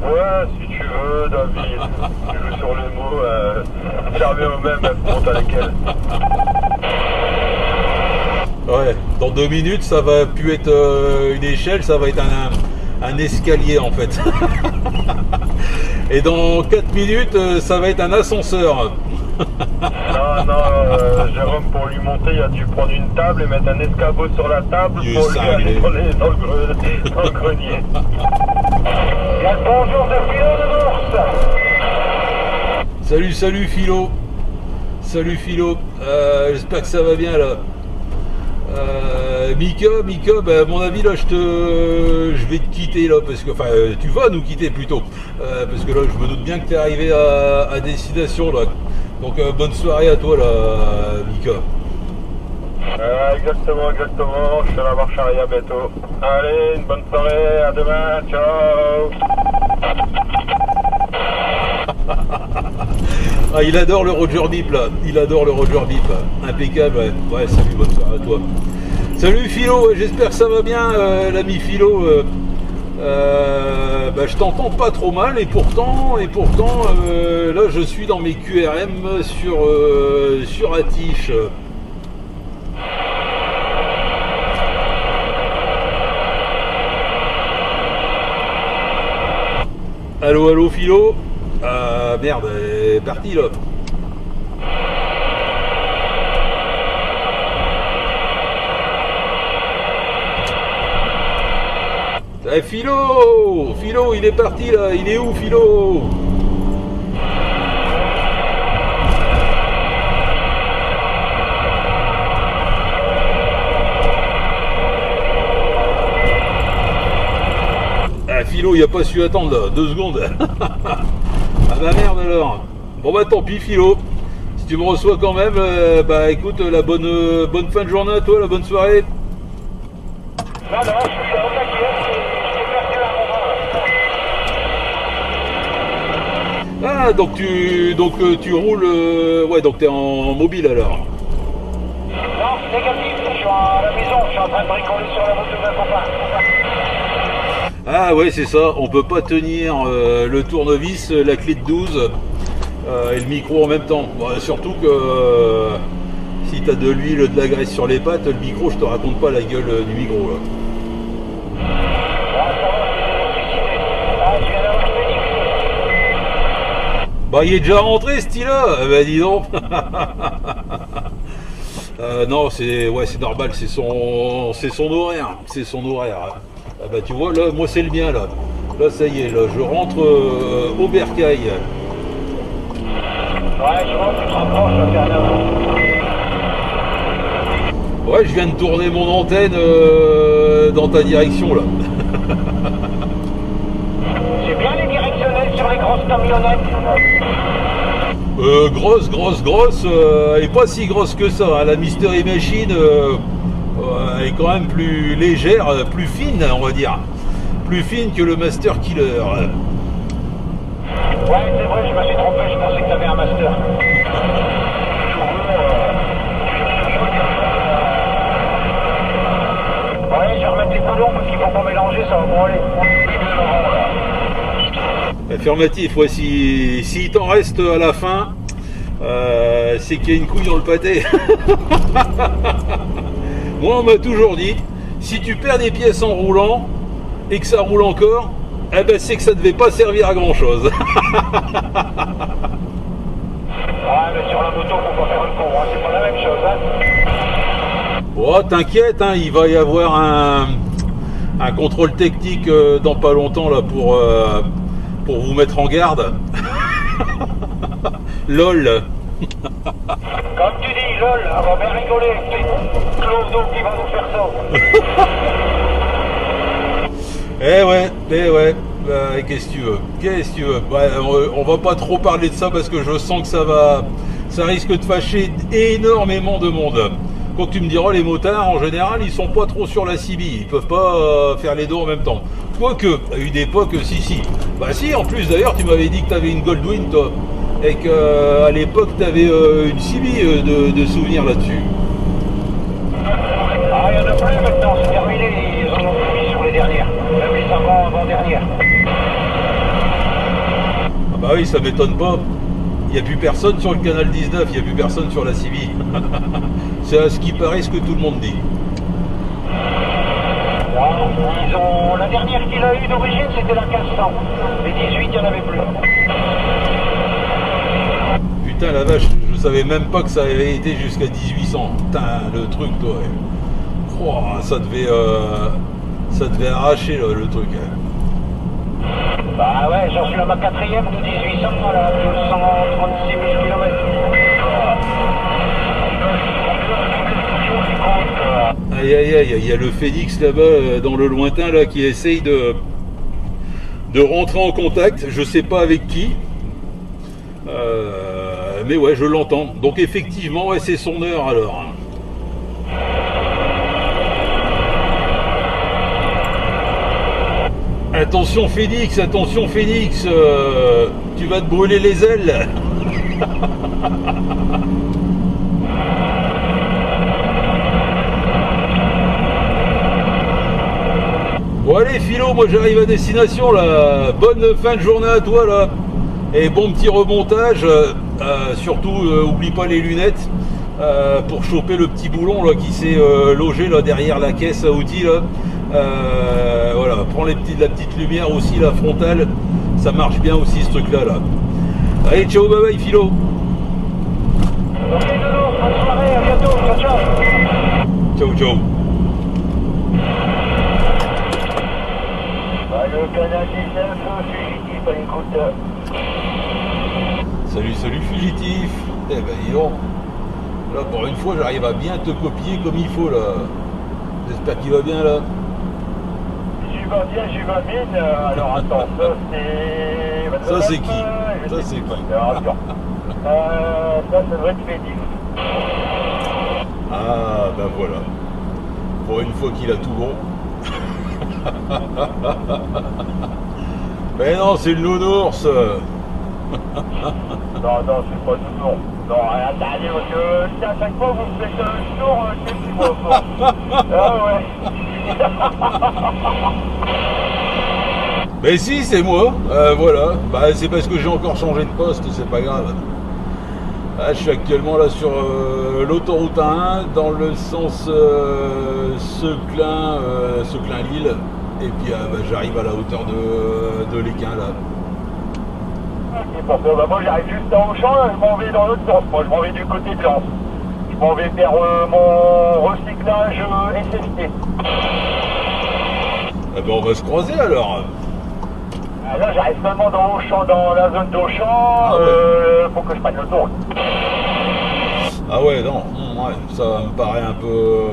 Ouais, si tu veux, David, tu joues sur les mots, ça revient au même, monte à laquelle. Ouais, dans 2 minutes, ça va plus être une échelle, ça va être un escalier en fait. Et dans 4 minutes, ça va être un ascenseur. Non, Jérôme, pour lui monter, il a dû prendre une table et mettre un escabeau sur la table Dieu pour lui aller dans le grenier. Il y a le bonjour de Philo de l'ours. Salut Philo. Salut Philo. J'espère que ça va bien là. Mika, bah, à mon avis là je vais te quitter là parce que tu vas nous quitter plutôt parce que là je me doute bien que tu es arrivé à destination là. Donc bonne soirée à toi là Mika. Exactement, je fais la marche arrière bientôt. Allez, une bonne soirée, à demain, ciao. Ah, il adore le Roger Deep là, impeccable, ouais, salut, bonne soirée à toi. Salut Philo, j'espère que ça va bien l'ami Philo. Bah, je t'entends pas trop mal et pourtant là je suis dans mes QRM sur Atiche. Allô Philo. Merde, elle est partie là. Philo, il est parti là, il est où Philo? Philo, il a pas su attendre là, 2 secondes. Ah bah merde alors. Bon bah tant pis Philo. Si tu me reçois quand même, bah écoute, la bonne fin de journée à toi, la bonne soirée. Non, je suis au taquet, je t'ai perdu un moment. Ah donc tu roules, ouais donc t'es en mobile alors. Non, c'est négatif, je suis à la maison, je suis en train de bricoler sur la route de ma copain. Ah ouais c'est ça, on peut pas tenir le tournevis, la clé de 12 et le micro en même temps. Bon, surtout que si t'as de l'huile, de la graisse sur les pattes, le micro je te raconte pas la gueule du micro là. Bah il est déjà rentré ce style-là, bah dis donc. Non c'est normal, c'est son horaire, Ah bah tu vois là, moi c'est le mien là. Là ça y est, là je rentre au bercail. Ouais, je vois, tu te rapproches, ça fait un avant. Ouais, je viens de tourner mon antenne dans ta direction là. J'ai bien les directionnels sur les grosses camionnettes. Grosse, elle est pas si grosse que ça, hein. La Mystery Machine elle est quand même plus légère, plus fine on va dire. Plus fine que le Master Killer. Ouais, c'est vrai, je me suis trompé, je pensais que t'avais un Master. Ouais, je vais remettre les coulons parce qu'il faut pas mélanger, ça va brûler. Affirmatif, ouais, s'il t'en reste à la fin, c'est qu'il y a une couille dans le pâté. Moi, on m'a toujours dit, si tu perds des pièces en roulant et que ça roule encore, eh ben, c'est que ça devait pas servir à grand chose. Ouais, mais sur la moto, faut pas faire le con, hein. C'est pas la même chose, hein. Oh, t'inquiète, hein, il va y avoir un contrôle technique dans pas longtemps là pour vous mettre en garde. LOL. Comme tu dis, lol, on va bien rigoler. C'est Clodo qui va nous faire ça. Eh ouais. Bah, qu'est-ce que tu veux, Ouais, on va pas trop parler de ça parce que je sens que ça risque de fâcher énormément de monde. Quand tu me diras, les motards en général ils sont pas trop sur la CB, ils peuvent pas faire les deux en même temps. Quoique, à une époque, si. Bah si, en plus d'ailleurs tu m'avais dit que tu avais une Goldwing toi, et qu'à l'époque tu avais une CB de souvenirs là-dessus. Ah, il y en a plus maintenant, c'est terminé, ils en ont plus mis sur les dernières, même les avant-dernières. Ah bah oui, ça m'étonne pas. Il n'y a plus personne sur le canal 19, il n'y a plus personne sur la CB. C'est à ce qui paraît ce que tout le monde dit. La dernière qu'il a eue d'origine, c'était la 1500. Les 18, il n'y en avait plus. Putain la vache, je savais même pas que ça avait été jusqu'à 1800. Putain le truc toi. Oh, ça devait arracher là, le truc. Bah ouais, j'en suis à ma 4e de 1800, voilà, 236 000 km. Aïe aïe aïe, il y a le Phoenix là-bas dans le lointain là qui essaye de rentrer en contact, je sais pas avec qui. Mais ouais, je l'entends. Donc effectivement, ouais, c'est son heure alors. Attention Phoenix, tu vas te brûler les ailes. Bon allez Philo, moi j'arrive à destination là. Bonne fin de journée à toi là. Et bon petit remontage. Surtout oublie pas les lunettes pour choper le petit boulon là qui s'est logé là derrière la caisse à outils là. Voilà, prends la petite lumière aussi, la frontale, ça marche bien aussi ce truc là. Allez, ciao, bye bye Philo. Ok Dodo, bonne soirée, à bientôt, ciao ciao. Ciao ciao. Bah, le canal 19, fugitif, écoute. Salut fugitif. Eh ben dis donc. Là pour une fois j'arrive à bien te copier comme il faut là. J'espère qu'il va bien là. J'y vais bien. Alors attends, Ça c'est qui? Ça c'est qui? Ça devrait être Phoenix. Ah ben voilà. Pour une fois qu'il a tout bon. Mais non, c'est le nounours. Non, c'est pas tout non. Non, attendez, parce que si à chaque fois vous me faites un tour, c'est petit moi fort. Ah ouais. Mais si, c'est moi, voilà. Bah, c'est parce que j'ai encore changé de poste, c'est pas grave. Ah, je suis actuellement là sur l'autoroute A1 dans le sens Seclin-Lille. Et puis bah, j'arrive à la hauteur de l'Équin là. Ok, parce que bah, moi j'arrive juste en Auchan, là, je m'en vais dans l'autre sens. Moi je m'en vais du côté de Lens. Je m'en vais vers mon recyclage SFT. Eh ben on va se croiser alors. Là j'arrive seulement dans Auchan, dans la zone d'Auchan, Ah ouais. faut que je prenne l'autoroute. Ah ouais, non, ouais, ça me paraît un peu,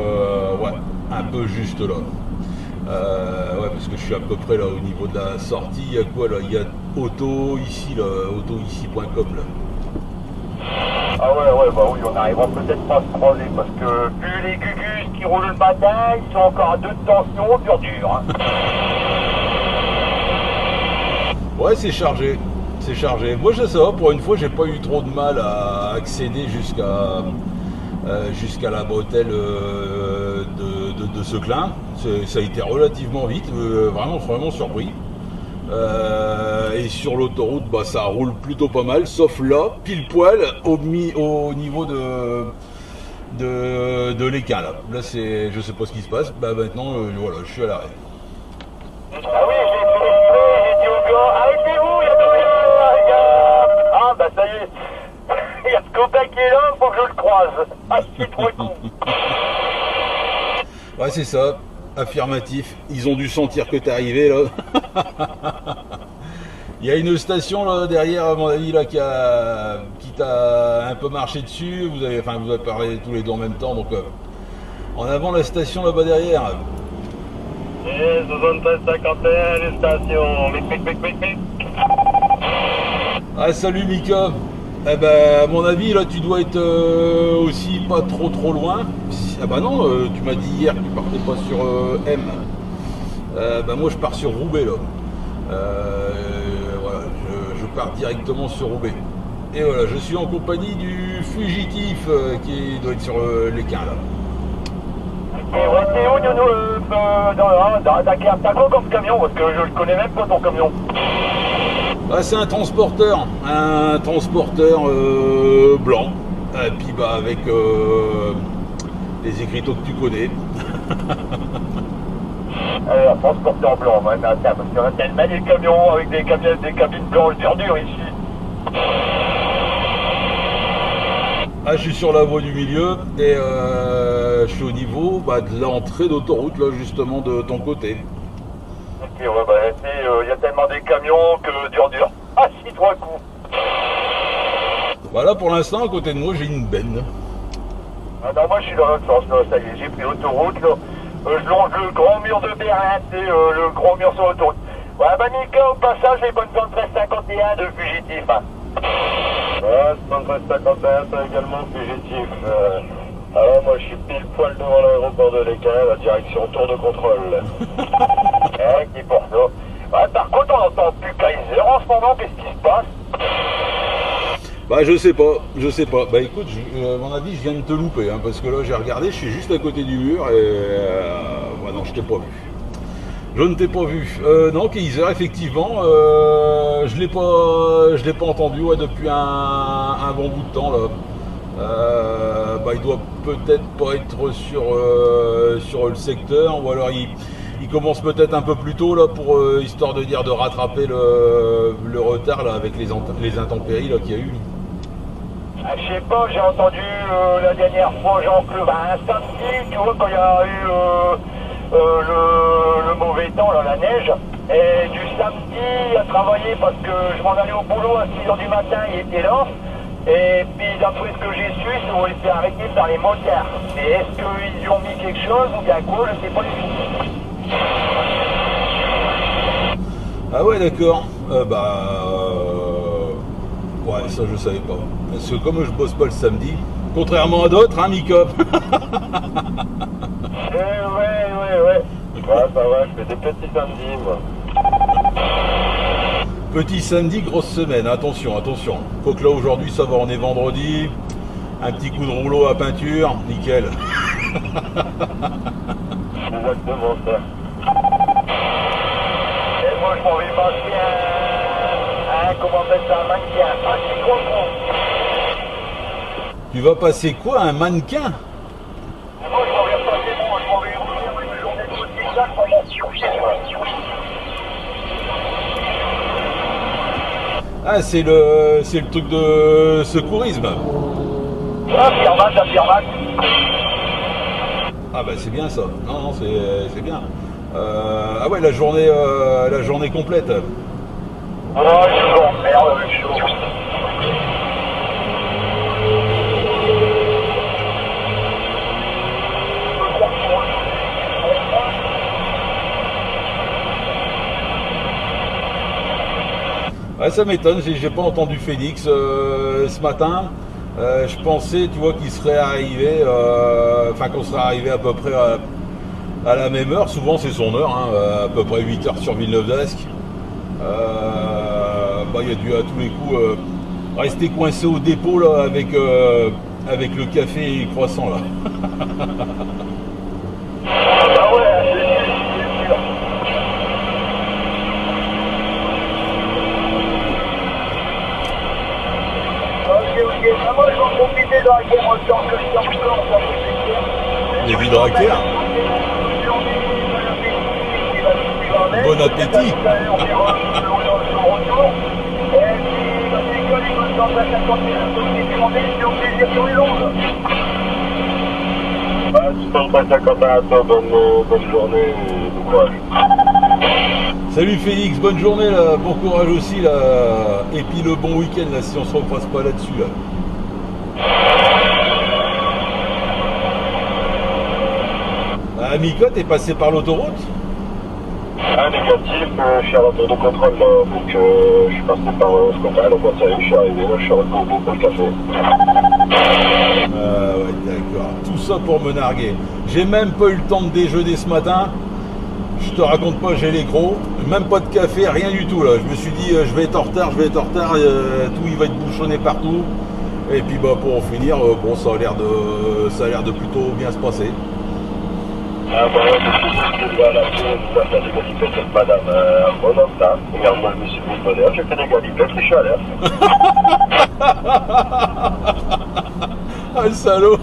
un peu juste là. Ouais, parce que je suis à peu près là au niveau de la sortie. Il y a quoi là? Il y a auto ici là, autoici.com là. Ah ouais, bah oui, on n'arrivera peut-être pas à se croiser parce que vu les gugus qui roulent le matin, ils sont encore à 2 de tension, dur. Hein. Ouais, c'est chargé. Moi, je sais pas, pour une fois, j'ai pas eu trop de mal à accéder jusqu'à la bretelle de Seclin. Ça a été relativement vite, vraiment surpris. Et sur l'autoroute, bah, ça roule plutôt pas mal, sauf là, pile poil, au niveau de l'Équin. Là, je sais pas ce qui se passe. Bah, maintenant, voilà, je suis à l'arrêt. Ah oui, j'ai fait exprès, j'ai dit au gars, arrêtez-vous, il y a Ah bah ça y est, il y a ce copain qui est là, faut que je le croise. Ah, je suis trop con. Ouais, c'est ça, affirmatif. Ils ont dû sentir que t'es arrivé là. Il y a une station là derrière, à mon avis, là, qui t'a un peu marché dessus. Vous avez parlé tous les deux en même temps, donc en avant la station là-bas derrière. 73-51, les stations. Mic. Ah salut Mika. Eh ben à mon avis là tu dois être aussi pas trop loin. Ah bah non, tu m'as dit hier que tu partais pas sur M. Bah moi je pars sur Roubaix là. Voilà, je pars directement sur Roubaix. Et voilà, je suis en compagnie du fugitif qui doit être sur l'Équin là. Et ouais, t'es où, Nono, t'as quoi comme camion? Parce que je le connais même pas ton camion. Ah, c'est un transporteur blanc, et puis bah avec les écriteaux que tu connais. Alors, transporteur blanc, ouais, mais attends, parce qu'il y en a tellement des camions avec des cabines blanches dur ici. Ah, je suis sur la voie du milieu et je suis au niveau de l'entrée d'autoroute, là, justement, de ton côté. Ok, ouais, bah, il y a tellement des camions que dur. Ah, si, 3 coups. Voilà, pour l'instant, à côté de moi, j'ai une benne. Ah non, moi je suis dans l'autre sens, là, ça y est, j'ai pris l'autoroute, là. Je longe le grand mur de Berlin, c'est le grand mur sur l'autoroute. Ouais, bah Mika, au passage, les bonnes zones 1351 de fugitif. Hein. Ouais, 7351, c'est également fugitif. Alors moi je suis pile poil devant l'aéroport de l'Équin, la direction tour de contrôle. Qui pour ça. Ouais, par contre, on n'entend plus Kaiser en ce moment, qu'est-ce qui se passe? Bah, je sais pas. Bah, écoute, à mon avis, je viens de te louper, hein, parce que là, j'ai regardé, je suis juste à côté du mur et non, je t'ai pas vu. Je ne t'ai pas vu. Non, Kaiser, effectivement, je l'ai pas entendu depuis un bon bout de temps là. Il doit peut-être pas être sur le secteur, ou alors il commence peut-être un peu plus tôt là pour histoire de dire de rattraper le retard là avec les intempéries là qu'il y a eu. Ah, je sais pas, j'ai entendu la dernière fois Jean-Claude, un samedi, tu vois, quand il y a eu le mauvais temps, là, la neige, et du samedi à travailler parce que je m'en allais au boulot à 6h du matin, il était là, et puis d'après ce que j'ai su, ils ont été arrêtés par les motards. Mais est-ce qu'ils ont mis quelque chose ou bien quoi, je sais pas du tout. Ah ouais, d'accord. Ouais, ça je savais pas. Parce que comme je bosse pas le samedi, contrairement à d'autres, hein, Mika. Ouais. Ouais, ça va, je fais des petits samedis, moi. Petit samedi, grosse semaine, attention. Faut que là aujourd'hui ça va, on est vendredi. Un petit coup de rouleau à peinture, nickel. Exactement ça. Et moi je m'en vais passer comment on appelle ça, un mannequin, un gros. Tu vas passer quoi, un mannequin? Moi je m'en vais passer, je m'en vais ouvrir une journée de cotisation pendant 6 Ah, c'est le truc de secourisme. Ah, Firmat. Ah bah c'est bien ça. Non, c'est bien. Ah ouais, la journée complète. Oh, je m'emmerde avec chaud. Ouais, ça m'étonne, j'ai pas entendu Phoenix ce matin. Je pensais, tu vois, qu'il serait arrivé, qu'on serait arrivé à peu près à la même heure. Souvent c'est son heure, hein, à peu près 8h sur Villeneuve-d'Ascq. Il a dû à tous les coups rester coincé au dépôt là avec le café et les croissants là. Ah ouais, c'est sûr. Ok. Ah, moi je vais en profiter de la guerre autant que je suis encore. Les vidraquaires. Bon appétit. Bonne journée, bon courage. Salut Félix, bonne journée là, bon courage aussi là, et puis le bon week-end là si on se recroise pas là-dessus là. Ah Mika, t'es passé par l'autoroute? Ah, négatif, je suis à la tour de contrôle là, donc je suis passé par ce qu'on appelle, donc ça y est, je suis arrivé, là je suis retourné pour le café. Ouais, d'accord, tout ça pour me narguer. J'ai même pas eu le temps de déjeuner ce matin. Je te raconte pas, j'ai les crocs, même pas de café, rien du tout là. Je me suis dit je vais être en retard, tout il va être bouchonné partout. Et puis pour en finir, bon ça a l'air de plutôt bien se passer. Ah bah ouais, je suis à la tour, je vais faire des galipettes avec madame Bonhomme, regarde moi je me suis mis de bonheur, j'ai fait des galipettes et je suis à l'air. Ah le salaud.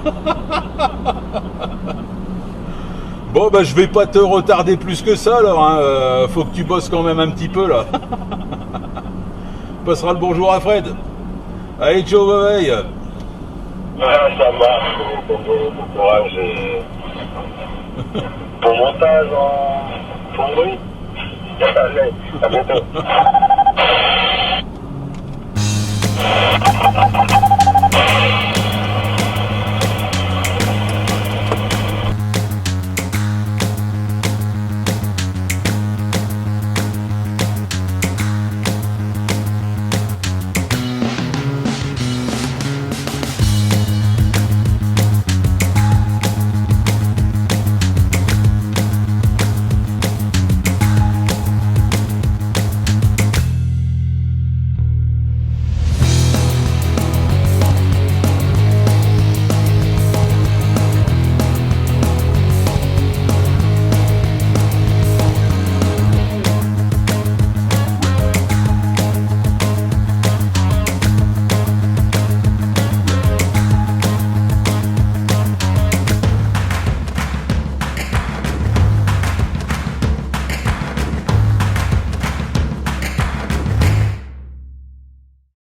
Bon, bah, je vais pas te retarder plus que ça, alors, hein. Faut que tu bosses quand même un petit peu, là. Passera le bonjour à Fred. Allez, ciao, bye bye. Ah, ça marche, bon courage et bon montage en bruit. Allez, à bientôt.